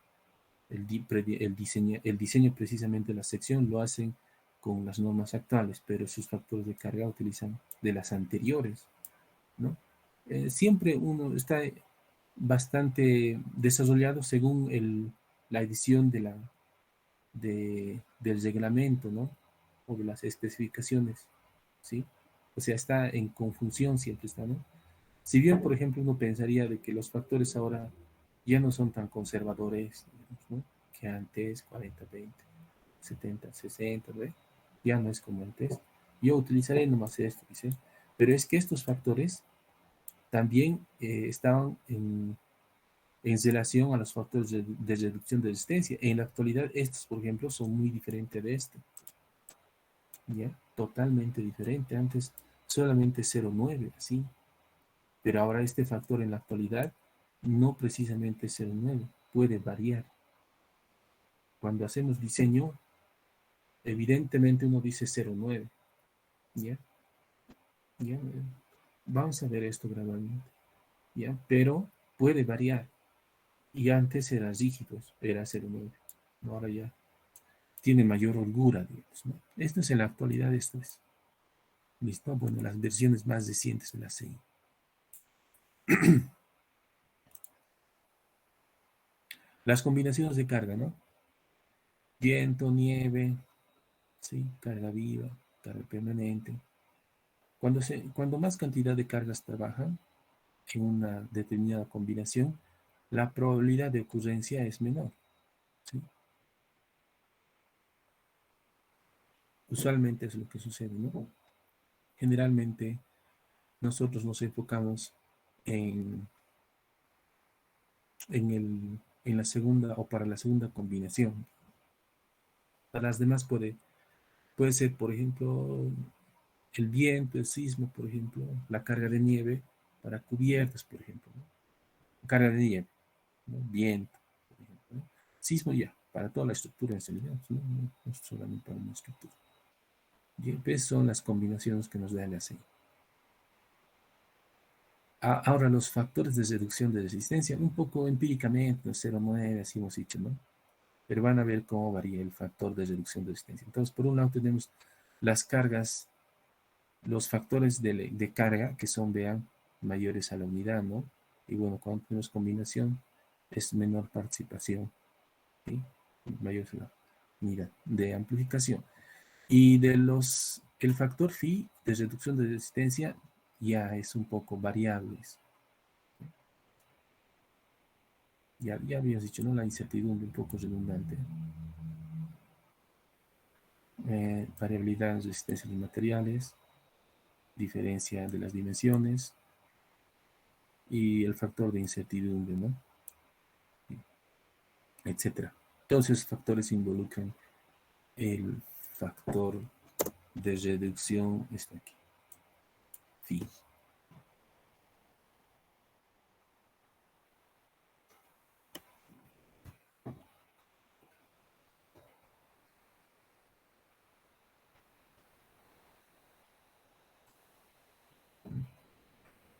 el diseño precisamente de la sección lo hacen con las normas actuales, pero sus factores de carga utilizan de las anteriores, ¿no? Siempre uno está bastante desarrollado según la edición del reglamento, ¿no? O de las especificaciones, ¿sí? O sea, está en confusión siempre está, ¿no? Si bien, por ejemplo, uno pensaría de que los factores ahora ya no son tan conservadores, ¿no? Que antes, 40, 20, 70, 60, ¿ve? Ya no es como antes. Yo utilizaré nomás esto, dice. Pero es que estos factores también estaban en relación a los factores de reducción de resistencia. En la actualidad, estos, por ejemplo, son muy diferentes de este. ¿Ya? Totalmente diferente. Antes solamente 0,9, así. Pero ahora este factor en la actualidad no precisamente es 0,9, puede variar. Cuando hacemos diseño, evidentemente uno dice 0,9. ¿Ya? ¿Ya? Vamos a ver esto gradualmente. ¿Ya? Pero puede variar. Y antes era rígido, era 0,9. Ahora ya tiene mayor holgura, digamos, ¿no? Esto es en la actualidad, esto es. ¿Listo? Bueno, las versiones más recientes de la CI. Las combinaciones de carga, ¿no? Viento, nieve, ¿sí? Carga viva, carga permanente. Cuando más cantidad de cargas trabajan en una determinada combinación, la probabilidad de ocurrencia es menor, ¿sí? Usualmente es lo que sucede, ¿no? Generalmente nosotros nos enfocamos en, en la segunda o para la segunda combinación. Para las demás puede ser, por ejemplo, el viento, el sismo, por ejemplo, la carga de nieve para cubiertas, por ejemplo, ¿no? Carga de nieve, ¿no? Viento, por ejemplo, ¿no? Sismo ya, para toda la estructura en realidad, no solamente para una estructura. Y esas son las combinaciones que nos da el ACI. Ahora, los factores de reducción de resistencia, un poco empíricamente, 0,9, así hemos dicho, ¿no? Pero van a ver cómo varía el factor de reducción de resistencia. Entonces, por un lado tenemos las cargas, los factores de carga, que son, vean, mayores a la unidad, ¿no? Y bueno, cuando tenemos combinación, es menor participación, ¿sí? Mayor a la unidad de amplificación. Y el factor phi de reducción de resistencia ya es un poco variable. Ya habías dicho, ¿no? La incertidumbre un poco redundante. Variabilidad en resistencia de los materiales, diferencia de las dimensiones y el factor de incertidumbre, ¿no? Etcétera. Todos esos factores involucran el factor de reducción, está aquí, phi.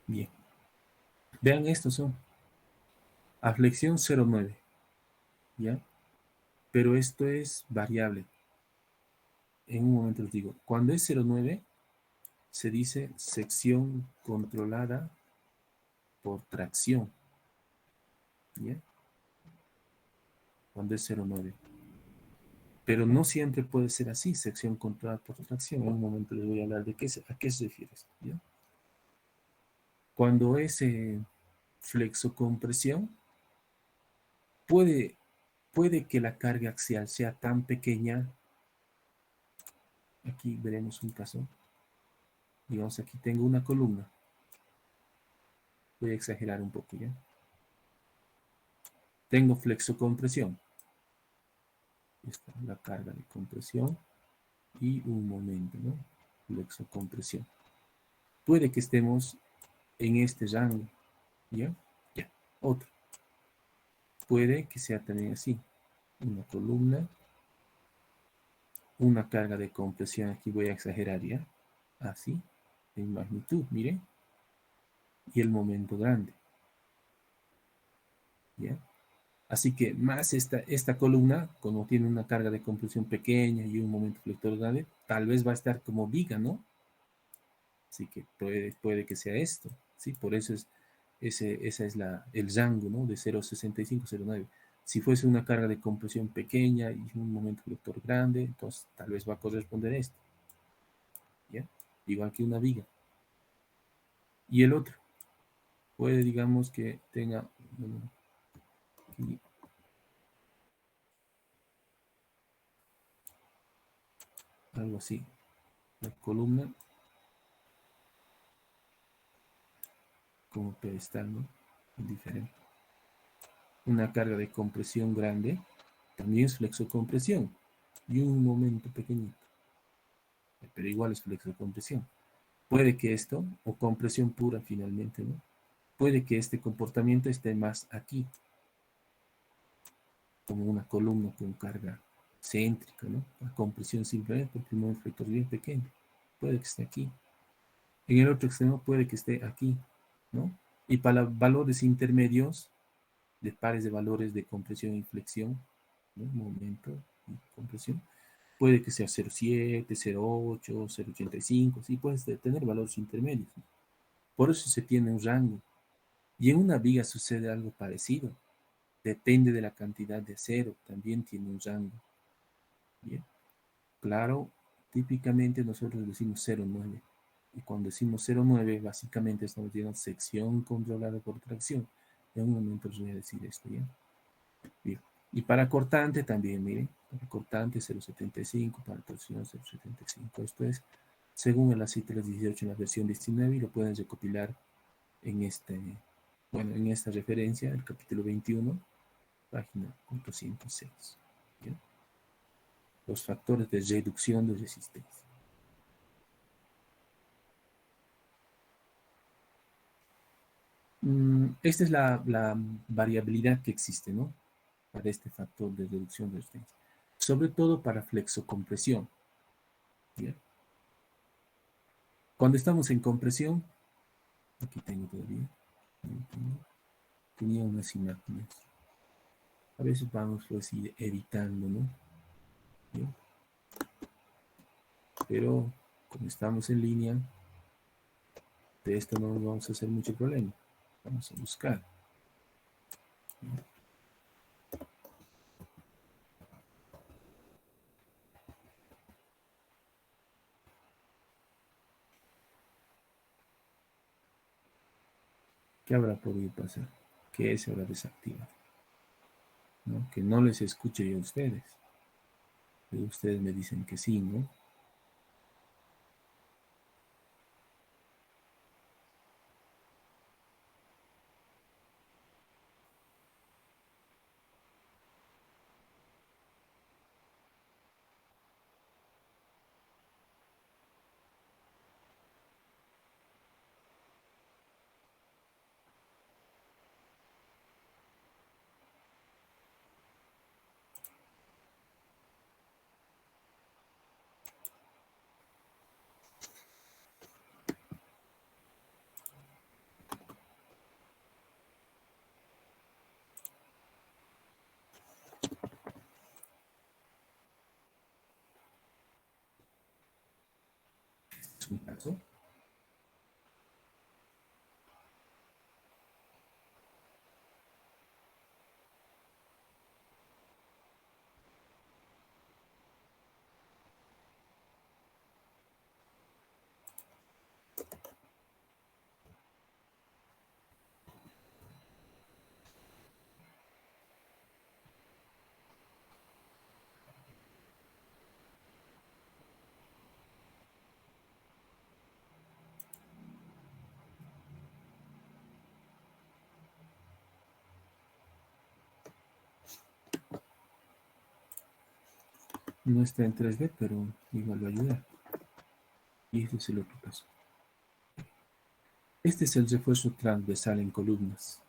Bien. Vean, estos son a flexión 0,9, ¿ya? Pero esto es variable. En un momento les digo, cuando es 0,9 se dice sección controlada por tracción, ¿ya? Cuando es 0,9. Pero no siempre puede ser así, sección controlada por tracción. En un momento les voy a hablar de a qué se refiere esto, ¿ya? Cuando es flexocompresión, puede que la carga axial sea tan pequeña. Aquí veremos un caso. Digamos, aquí tengo una columna. Voy a exagerar un poco, ¿ya? Tengo flexocompresión. Esta es la carga de compresión y un momento, ¿no? Flexocompresión. Puede que estemos en este rango, ¿ya? Ya, otro. Puede que sea también así. Una columna, una carga de compresión, aquí voy a exagerar, ¿ya? Así, en magnitud, miren. Y el momento grande, ¿ya? Así que más esta columna, como tiene una carga de compresión pequeña y un momento flector grande, tal vez va a estar como viga, ¿no? Así que puede que sea esto, ¿sí? Por eso esa es el rango, ¿no? De 0,65 a 0,9. Si fuese una carga de compresión pequeña y un momento flector grande, entonces tal vez va a corresponder esto, ¿ya? Igual que una viga. Y el otro, puede, digamos, que tenga aquí, algo así, la columna como pedestal, ¿no? Diferente. Una carga de compresión grande también es flexocompresión y un momento pequeñito, pero igual es flexocompresión. Puede que esto, o compresión pura finalmente, ¿no? Puede que este comportamiento esté más aquí, como una columna con carga céntrica, ¿no? La compresión simplemente porque el momento flector es bien pequeño. Puede que esté aquí. En el otro extremo puede que esté aquí, ¿no? Y para valores intermedios, de pares de valores de compresión y flexión, ¿no? Momento y compresión, puede que sea 0,7, 0,8, 0,85, sí, puedes tener valores intermedios, ¿no? Por eso se tiene un rango. Y en una viga sucede algo parecido. Depende de la cantidad de acero, también tiene un rango. Bien, claro, típicamente nosotros decimos 0,9. Y cuando decimos 0,9, básicamente estamos diciendo sección controlada por tracción. En un momento os voy a decir esto, ¿ya? Bien. Y para cortante también, miren, para cortante 0,75, para torsión 0,75. Esto es según el aceite de las 18 en la versión 19 y lo pueden recopilar en en esta referencia, el capítulo 21, página 406. ¿Bien? Los factores de reducción de resistencia. Esta es la variabilidad que existe, ¿no? Para este factor de reducción de resistencia. Sobre todo para flexocompresión. ¿Bien? Cuando estamos en compresión, aquí tengo todavía, tenía unas imágenes. A veces vamos pues ir editando, ¿no? ¿Bien? Pero como estamos en línea, de esto no nos vamos a hacer mucho problema. Vamos a buscar. ¿Bien? ¿Qué habrá podido pasar? Que se habrá desactivado, ¿no? Que no les escuche yo a ustedes. Pero ustedes me dicen que sí, ¿no? Es un caso. No está en 3D, pero igual va a ayudar. Y este es el otro caso. Este es el refuerzo transversal en columnas.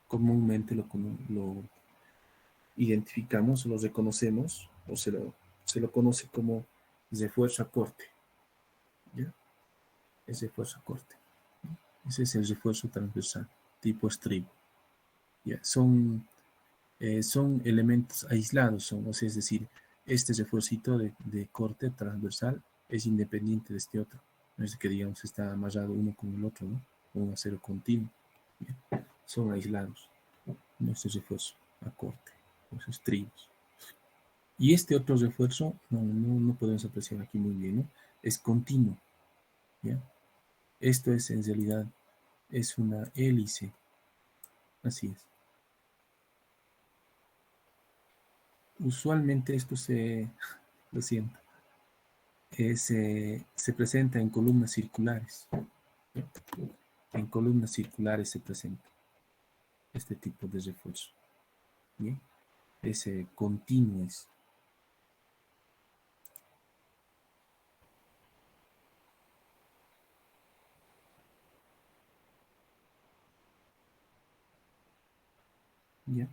Comúnmente lo identificamos, lo reconocemos, o se lo conoce como refuerzo a corte. ¿Ya? Es refuerzo a corte. Ese es el refuerzo transversal, tipo estribo. ¿Ya? Son son elementos aislados, o sea, es decir, este refuercito de corte transversal es independiente de este otro. No es que, digamos, está amarrado uno con el otro, ¿no? Un acero continuo. Bien. Son aislados, ¿no? Este refuerzo a corte, los estribos. Y este otro refuerzo, no podemos apreciar aquí muy bien, ¿no? Es continuo, ¿ya? Esto es, en realidad, es una hélice. Así es. Usualmente esto lo siento, se presenta en columnas circulares. ¿Ya? En columnas circulares se presenta este tipo de refuerzo. ¿Bien? Ese continuo es. ¿Ya?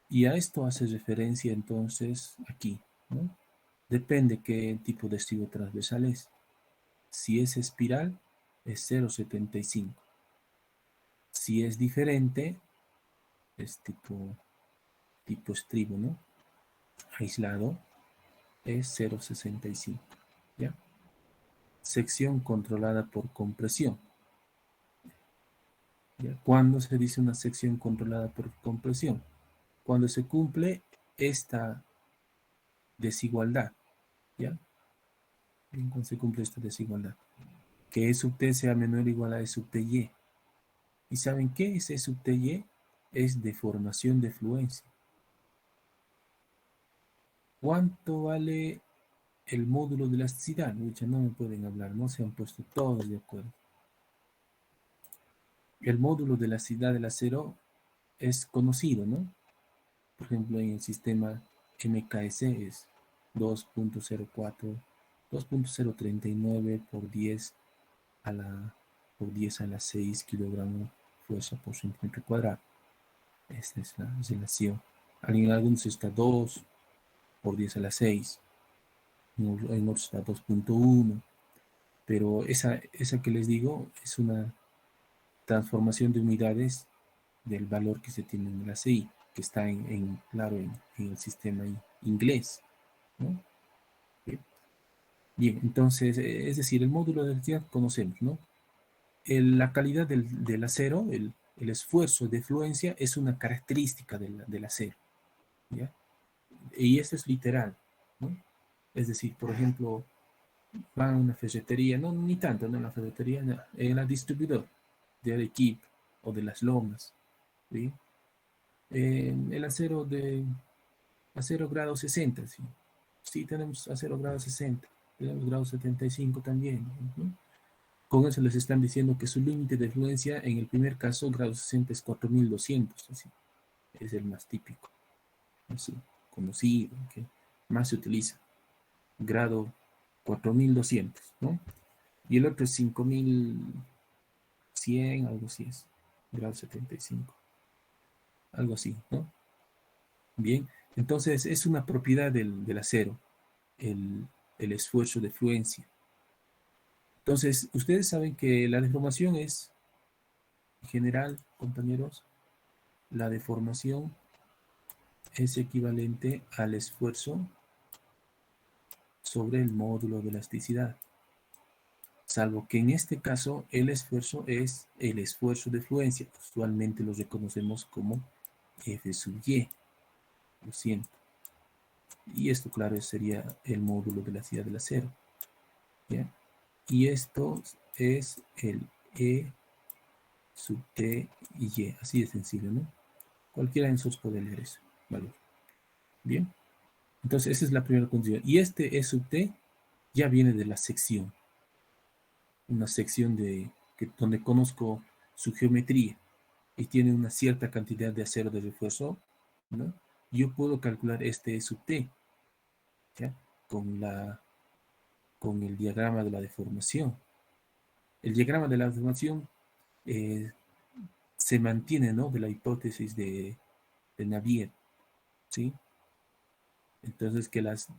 Y a esto hace referencia entonces aquí, ¿no? Depende qué tipo de estribo transversal es. Si es espiral, es 0,75. Si es diferente, es tipo estribo, ¿no? Aislado, es 0,65. ¿Ya? Sección controlada por compresión. ¿Ya? ¿Cuándo se dice una sección controlada por compresión? Cuando se cumple esta desigualdad. ¿Ya? Bien, cuando se cumple esta desigualdad. Que E sub t sea menor o igual a E sub ty. ¿Y saben qué es E sub ty? Es deformación de fluencia. ¿Cuánto vale el módulo de elasticidad? Lucha, no me pueden hablar, no se han puesto todos de acuerdo. El módulo de elasticidad del acero es conocido, ¿no? Por ejemplo, en el sistema MKS es 2.04, 2.039 por 10 a la 6 kilogramos fuerza por centímetro cuadrado. Esta es la relación. En algunos está 2 por 10 a la 6, en otros está 2.1, pero esa que les digo es una transformación de unidades del valor que se tiene en la CI, que está claro, en el sistema inglés, ¿no? Bien, entonces, es decir, el módulo de elasticidad conocemos, ¿no? La calidad del acero, el esfuerzo de fluencia es una característica del acero, ¿ya? Y eso es literal, ¿no? Es decir, por ejemplo, va a una ferretería, no, ni tanto, no en la ferretería, no, en la distribuidor de Arequipa o de Las Lomas, ¿sí? El acero de acero grado 60, ¿sí? Sí, tenemos acero grado 60, tenemos grado 75 también, ¿no? Con eso les están diciendo que su límite de fluencia en el primer caso, grado 60, es 4200, así. Es el más típico, así, conocido, que más se utiliza. Grado 4200, ¿no? Y el otro es 5100, algo así es, grado 75, algo así, ¿no? Bien, entonces es una propiedad del acero, el esfuerzo de fluencia. Entonces, ustedes saben que la deformación es, en general, compañeros, la deformación es equivalente al esfuerzo sobre el módulo de elasticidad. Salvo que en este caso el esfuerzo es el esfuerzo de fluencia. Usualmente lo reconocemos como F sub Y. Lo siento. Y esto, claro, sería el módulo de elasticidad del acero. ¿Ya? Y esto es el E sub T y Y. Así de sencillo, ¿no? Cualquiera de nosotros puede leer eso. Valor. Bien. Entonces, esa es la primera condición. Y este E sub T ya viene de la sección. Una sección donde conozco su geometría y tiene una cierta cantidad de acero de refuerzo, ¿no? Yo puedo calcular este E sub T, ¿ya? Con el diagrama de la deformación. El diagrama de la deformación se mantiene, ¿no? De la hipótesis de Navier, ¿sí? Entonces, que las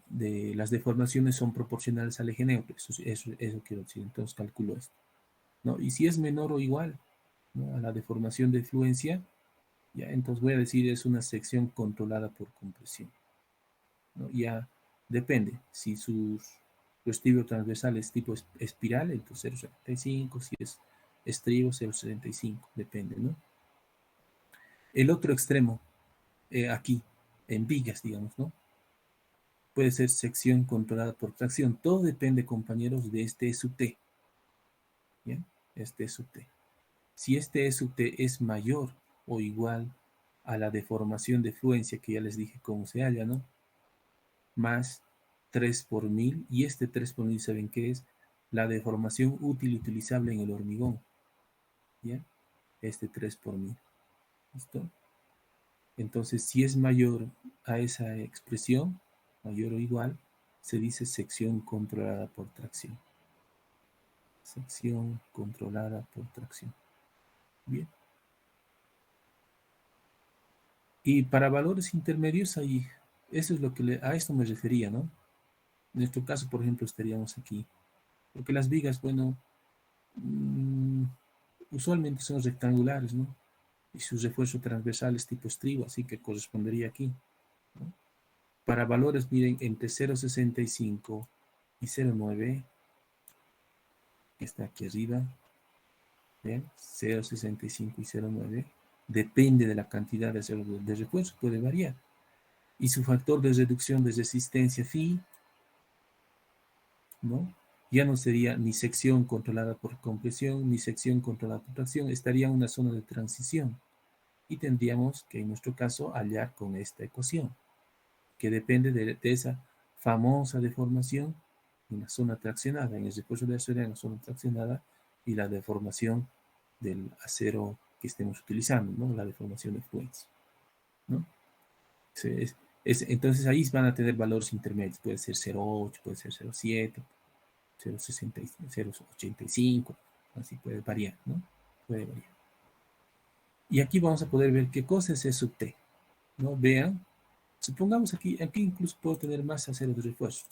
deformaciones son proporcionales al eje neutro. Eso quiero decir. Entonces, calculo esto, ¿no? Y si es menor o igual, ¿no?, a la deformación de fluencia, ¿Ya? Entonces voy a decir es una sección controlada por compresión, ¿no? Ya depende. Si su estribo transversal es tipo espiral, entonces 0,75. Si es estribo, 0,75. Depende, ¿no? El otro extremo, aquí, en vigas, digamos, ¿no? Puede ser sección controlada por tracción. Todo depende, compañeros, de este E sub T. ¿Ya? Este E sub T. Si este E sub T es mayor o igual a la deformación de fluencia, que ya les dije cómo se halla, ¿no? Más 3 por 1000, y este 3 por 1000, ¿saben qué es? La deformación útil utilizable en el hormigón. ¿Ya? Este 3 por 1000. ¿Listo? Entonces, si es mayor a esa expresión, mayor o igual, se dice sección controlada por tracción. Sección controlada por tracción. Bien. Y para valores intermedios, ahí, eso es lo que a esto me refería, ¿no? En nuestro caso, por ejemplo, estaríamos aquí. Porque las vigas, bueno, usualmente son rectangulares, ¿no? Y su refuerzo transversal es tipo estribo, así que correspondería aquí, ¿no? Para valores, miren, entre 0,65 y 0,9, que está aquí arriba, ¿ven? 0,65 y 0,9, depende de la cantidad de refuerzo, puede variar. Y su factor de reducción de resistencia phi, ¿no? Ya no sería ni sección controlada por compresión, ni sección controlada por tracción, estaría en una zona de transición. Y tendríamos que, en nuestro caso, hallar con esta ecuación, que depende de esa famosa deformación en la zona traccionada, en el refuerzo de acero en la zona traccionada, y la deformación del acero que estemos utilizando, ¿no? La deformación de fluencia, ¿no? Entonces ahí van a tener valores intermedios, puede ser 0,8, puede ser 0,7, 0,85, así puede variar, ¿no? Puede variar. Y aquí vamos a poder ver qué cosa es E sub T, ¿no? Vean, supongamos aquí incluso puedo tener más acero de refuerzo.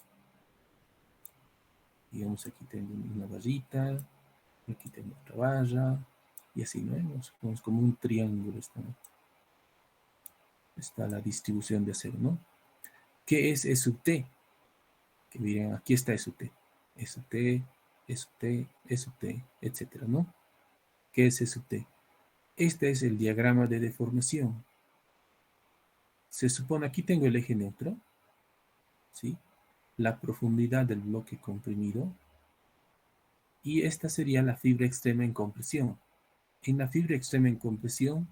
Digamos, aquí tengo una barrita, aquí tengo otra barra, y así, ¿no? Vemos como un triángulo está la distribución de acero, ¿no? ¿Qué es E sub T? Que miren, aquí está E sub T, E sub T, E sub T, E sub T, etcétera, ¿no? ¿Qué es E sub T? Este es el diagrama de deformación. Se supone, aquí tengo el eje neutro, ¿sí? La profundidad del bloque comprimido, y esta sería la fibra extrema en compresión. En la fibra extrema en compresión,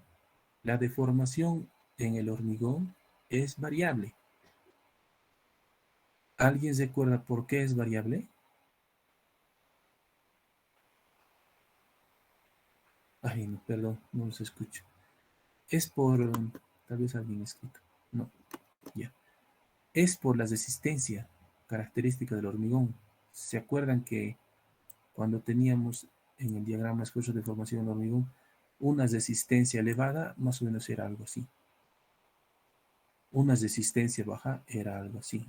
la deformación en el hormigón es variable. ¿Alguien se acuerda por qué es variable? Ay, no, perdón, no los escucho. Es por, tal vez alguien escrito. No, ya. Es por la resistencia característica del hormigón. ¿Se acuerdan que cuando teníamos en el diagrama esfuerzo de formación del hormigón una resistencia elevada, más o menos era algo así? Una resistencia baja era algo así.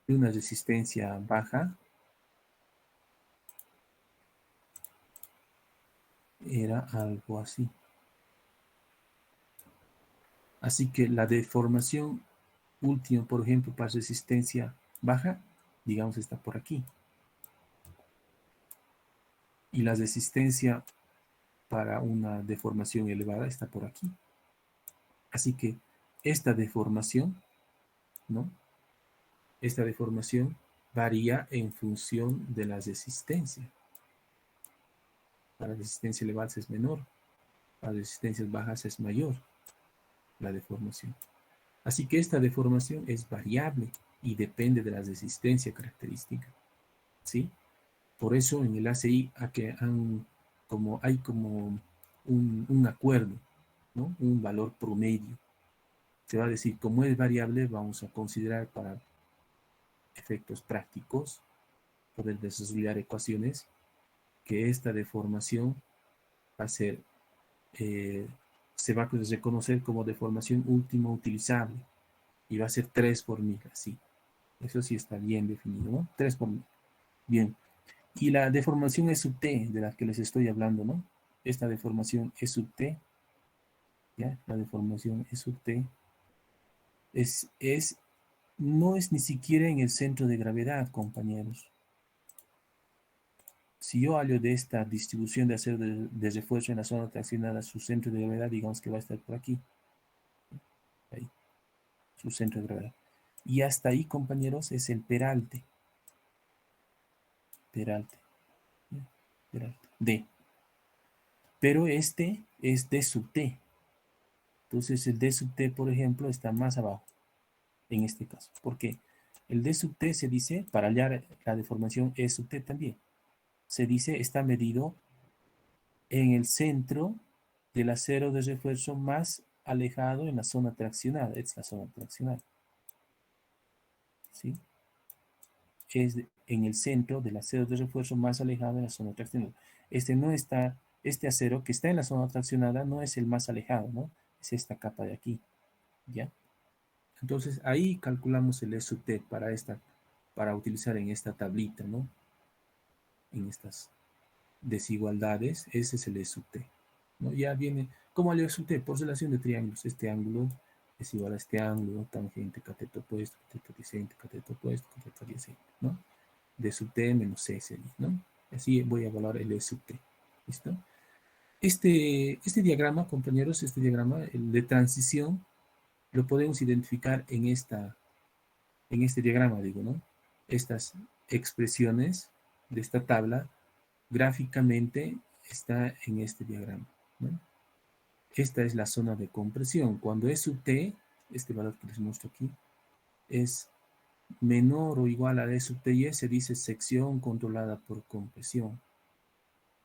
Una resistencia baja era algo así. Así que la deformación última, por ejemplo, para resistencia baja, digamos, está por aquí. Y la resistencia para una deformación elevada está por aquí. Así que esta deformación, ¿no? Esta deformación varía en función de la resistencia. Para resistencia elevada es menor, para resistencias bajas es mayor la deformación. Así que esta deformación es variable y depende de la resistencia característica, ¿sí? Por eso en el ACI hay como un acuerdo, ¿no? Un valor promedio. Se va a decir, como es variable, vamos a considerar para efectos prácticos, poder desarrollar ecuaciones, que esta deformación va a ser, se va a reconocer como deformación última utilizable, y va a ser 3 por 1000, así. Eso sí está bien definido, ¿no? 3 por 1000. Bien. Y la deformación E sub T, de la que les estoy hablando, ¿no? esta deformación E sub t, ¿ya? La deformación E sub t no es ni siquiera en el centro de gravedad, compañeros. Si yo hallo de esta distribución de acero de refuerzo en la zona traccionada su centro de gravedad, digamos que va a estar por aquí. Ahí, su centro de gravedad. Y hasta ahí, compañeros, es el peralte. Peralte. Peralte. D. Pero este es D sub T. Entonces el D sub T, por ejemplo, está más abajo. En este caso. ¿Por qué? El D sub T se dice, para hallar la deformación E sub T también, se dice está medido en el centro del acero de refuerzo más alejado en la zona traccionada. Es la zona traccionada. ¿Sí? Es en el centro del acero de refuerzo más alejado en la zona traccionada. Este acero que está en la zona traccionada no es el más alejado, ¿no? Es esta capa de aquí. ¿Ya? Entonces ahí calculamos el E sub T para utilizar en esta tablita, ¿no? En estas desigualdades, ese es el E sub T, ¿no? Ya viene, ¿cómo el E sub T? Por relación de triángulos, este ángulo es igual a este ángulo, tangente, cateto opuesto, cateto adyacente, cateto opuesto, cateto adyacente, ¿no? D sub T menos C sería, ¿no? Así voy a evaluar el E sub T, ¿listo? Este diagrama, compañeros, este diagrama, el de transición, lo podemos identificar en este diagrama, digo, ¿no? Estas expresiones de esta tabla gráficamente está en este diagrama, ¿no? Esta es la zona de compresión. Cuando E sub T, este valor que les muestro aquí, es menor o igual a E sub T y se dice sección controlada por compresión.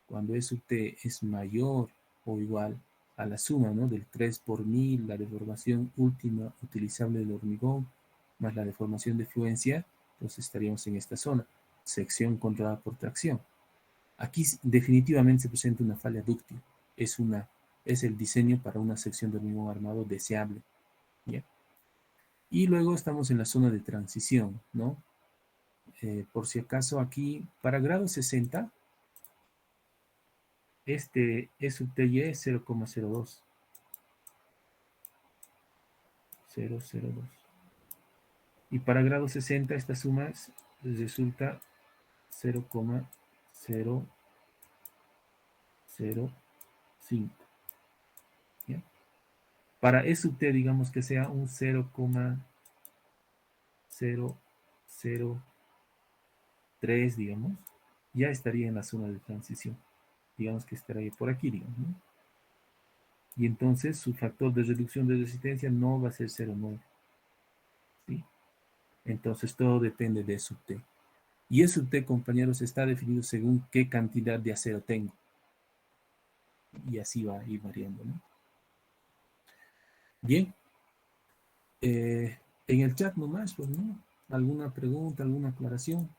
Cuando E sub T es mayor o igual a la suma, ¿no? Del 3 por 1000, la deformación última utilizable del hormigón, más la deformación de fluencia, entonces estaríamos en esta zona, sección controlada por tracción. Aquí definitivamente se presenta una falla dúctil, es el diseño para una sección de hormigón armado deseable, ¿ya? Y luego estamos en la zona de transición, ¿no? Por si acaso aquí, para grado 60, este E sub TY es 0,02. 0,02. Y para grado 60 esta suma resulta 0,005. ¿Ya? Para E sub T, digamos que sea un 0,003, digamos, ya estaría en la zona de transición. Digamos que estaría por aquí, digamos, ¿no? Y entonces su factor de reducción de resistencia no va a ser 0,9. ¿Sí? Entonces todo depende de E sub T. Y E sub T, compañeros, está definido según qué cantidad de acero tengo. Y así va a ir variando, ¿no? Bien. En el chat nomás, pues, ¿no? ¿Alguna pregunta, alguna aclaración?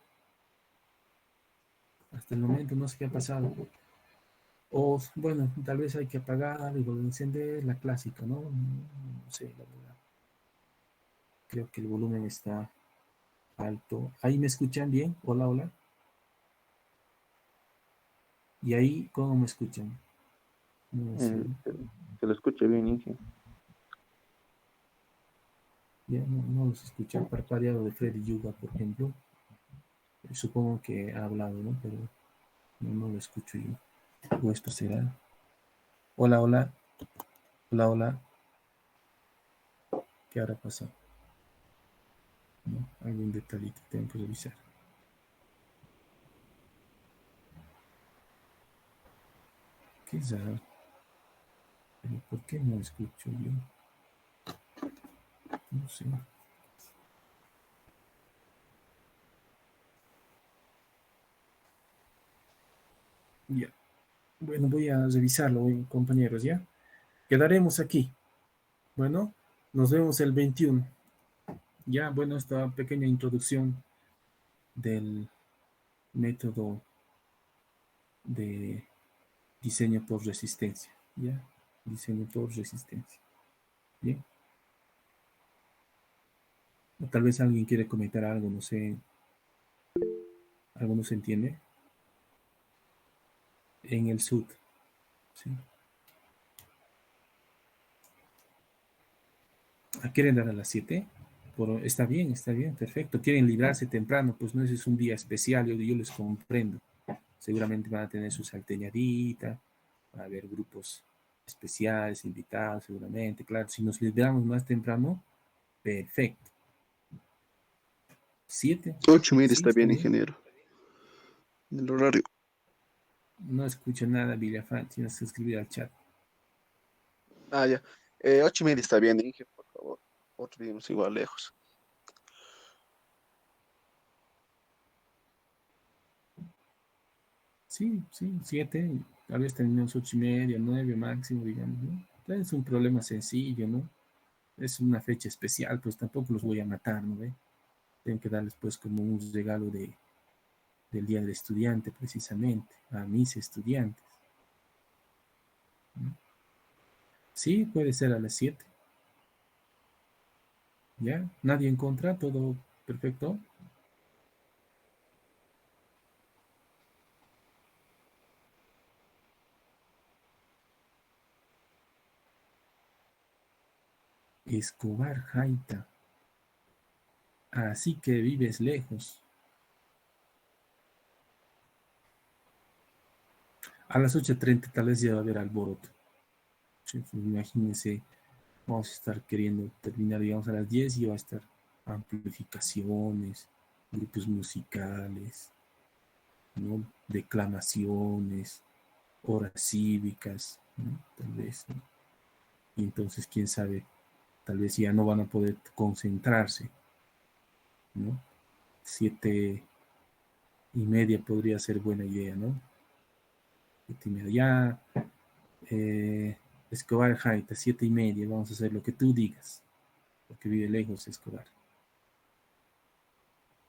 Hasta el momento no sé qué ha pasado. O, bueno, tal vez hay que apagar y volver a encender, la clásica, ¿no? No sé, la verdad. Creo que el volumen está alto. ¿Ahí me escuchan bien? Hola, hola. ¿Y ahí cómo me escuchan? No sé. Se lo escucha bien, Inge. Ya no los escuché. El parpadeado de Freddy Yuga, por ejemplo. Supongo que ha hablado, ¿no? Pero no lo escucho yo. O esto será. Hola, hola. Hola, hola. ¿Qué habrá pasado? ¿No? Algún detallito, tengo que revisar. Qué raro. Pero ¿por qué no escucho yo? No sé. Ya. Bueno, voy a revisarlo, compañeros, ¿ya? Quedaremos aquí. Bueno, nos vemos el 21. Ya, bueno, esta pequeña introducción del método de diseño por resistencia. ¿Ya? Diseño por resistencia. Bien. O tal vez alguien quiere comentar algo, no sé. ¿Algo no se entiende? En el sud. Sí. ¿Quieren dar a las 7? Está bien, perfecto. Quieren librarse temprano, pues no, ese es un día especial, yo les comprendo. Seguramente van a tener su salteñadita, va a haber grupos especiales, invitados, seguramente. Claro, si nos libramos más temprano, perfecto. 7, 8:30 sí, está está bien, bien. ingeniero. El horario. No escucho nada, Villafán, tienes que escribir al chat. Ah, ya. 8:30 está bien, Inge, por favor. Otro vivimos igual lejos. Sí, 7, tal vez terminamos 8:30, 9 máximo, digamos, ¿no? Es un problema sencillo, ¿no? Es una fecha especial, pues tampoco los voy a matar, ¿no ve? Tengo que darles pues como un regalo del Día del Estudiante, precisamente, a mis estudiantes, ¿no? Sí, puede ser a las 7, ¿ya? Nadie en contra, todo perfecto. Escobar Jaita, así que vives lejos. A las 8:30 tal vez ya va a haber alboroto. Sí, pues, imagínense, vamos a estar queriendo terminar, digamos, a las 10 y va a estar amplificaciones, grupos musicales, ¿no? Declamaciones, horas cívicas, ¿no? Tal vez, ¿no? Y entonces, quién sabe, tal vez ya no van a poder concentrarse, ¿no? 7:30 podría ser buena idea, ¿no? 7:30, ya, Escobar Jaita, 7:30, vamos a hacer lo que tú digas, porque vive lejos Escobar.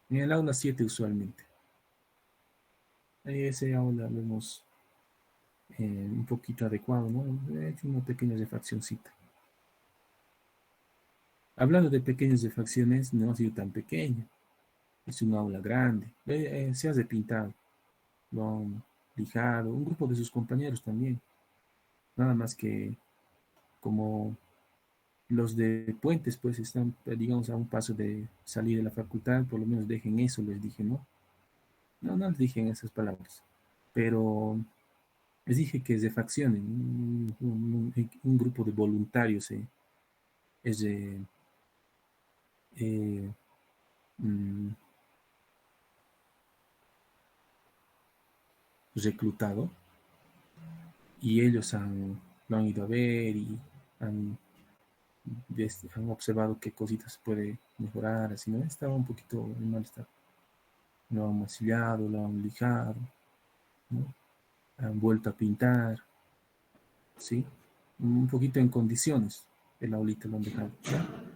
En el aula 7 usualmente. Ese aula lo hemos un poquito adecuado, ¿no? He hecho una pequeña refaccioncita. Hablando de pequeñas refacciones, no ha sido tan pequeña. Es un aula grande. Se ha repintado. Lo han lijado. Un grupo de sus compañeros también. Nada más que como los de Puentes, pues están, digamos, a un paso de salir de la facultad, por lo menos dejen eso, les dije, ¿no? No les dije en esas palabras. Pero les dije que se faccionen. Un grupo de voluntarios es eh, mm, reclutado y ellos lo han ido a ver y han, han observado qué cositas se puede mejorar, así, ¿no? Estaba un poquito en mal estado. Lo han masillado, lo han lijado, ¿no? Han vuelto a pintar, ¿sí? Un poquito en condiciones, el aulita lo han dejado, ¿no?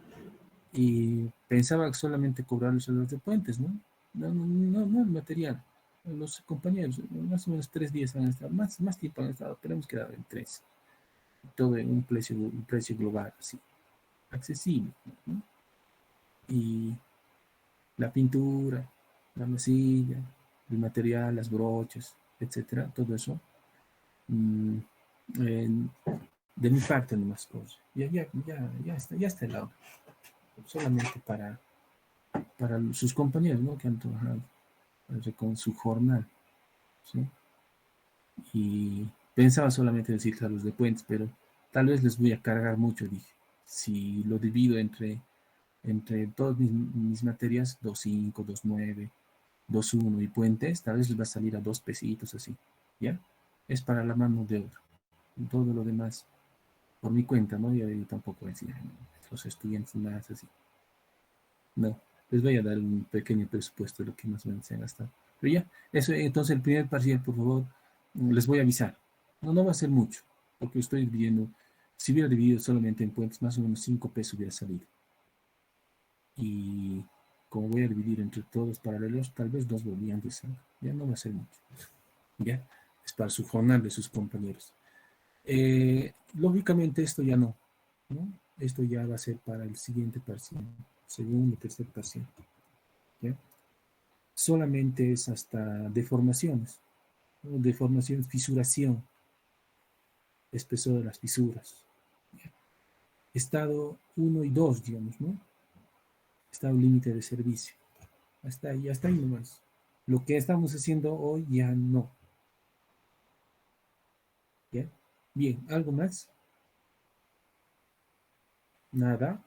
Y pensaba solamente cobrarlos a los de Puentes, ¿no? No el material. Los compañeros, más o menos 3 días han estado, más tiempo han estado, pero hemos quedado en 3. Todo en un precio global, así, accesible, ¿no? Y la pintura, la masilla, el material, las brochas, etcétera, todo eso, mm, en- de mi parte nomás cosas. Ya está el auto, solamente para sus compañeros, ¿no? Que han trabajado con su jornal, ¿sí? Y pensaba solamente decir a los de Puentes, pero tal vez les voy a cargar mucho, dije. Si lo divido entre todas mis materias, 2.5, 2.9, 2.1 y Puentes, tal vez les va a salir a 2 pesitos así, ¿ya? Es para la mano de obra. Todo lo demás, por mi cuenta, ¿no? Yo tampoco decía, los estudiantes más así. No, les voy a dar un pequeño presupuesto de lo que más o menos se ha gastado. Pero ya, eso, entonces el primer parcial, por favor, les voy a avisar. No va a ser mucho, porque estoy dividiendo, si hubiera dividido solamente en Puentes, más o menos 5 pesos hubiera salido. Y como voy a dividir entre todos paralelos, tal vez 2 bolivianos salgan. Ya no va a ser mucho. Ya, es para su jornal de sus compañeros. Lógicamente esto ya no. Esto ya va a ser para el siguiente parcial, segundo, tercer parcial. ¿Ya? Solamente es hasta deformaciones, ¿no? Deformación, fisuración. espesor de las fisuras. Estado 1 y 2, digamos, ¿no? Estado límite de servicio. Hasta ahí nomás. Lo que estamos haciendo hoy ya no. ¿Ya? Bien, ¿algo más? Nada.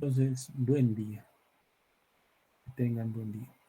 Entonces, buen día. Que tengan buen día.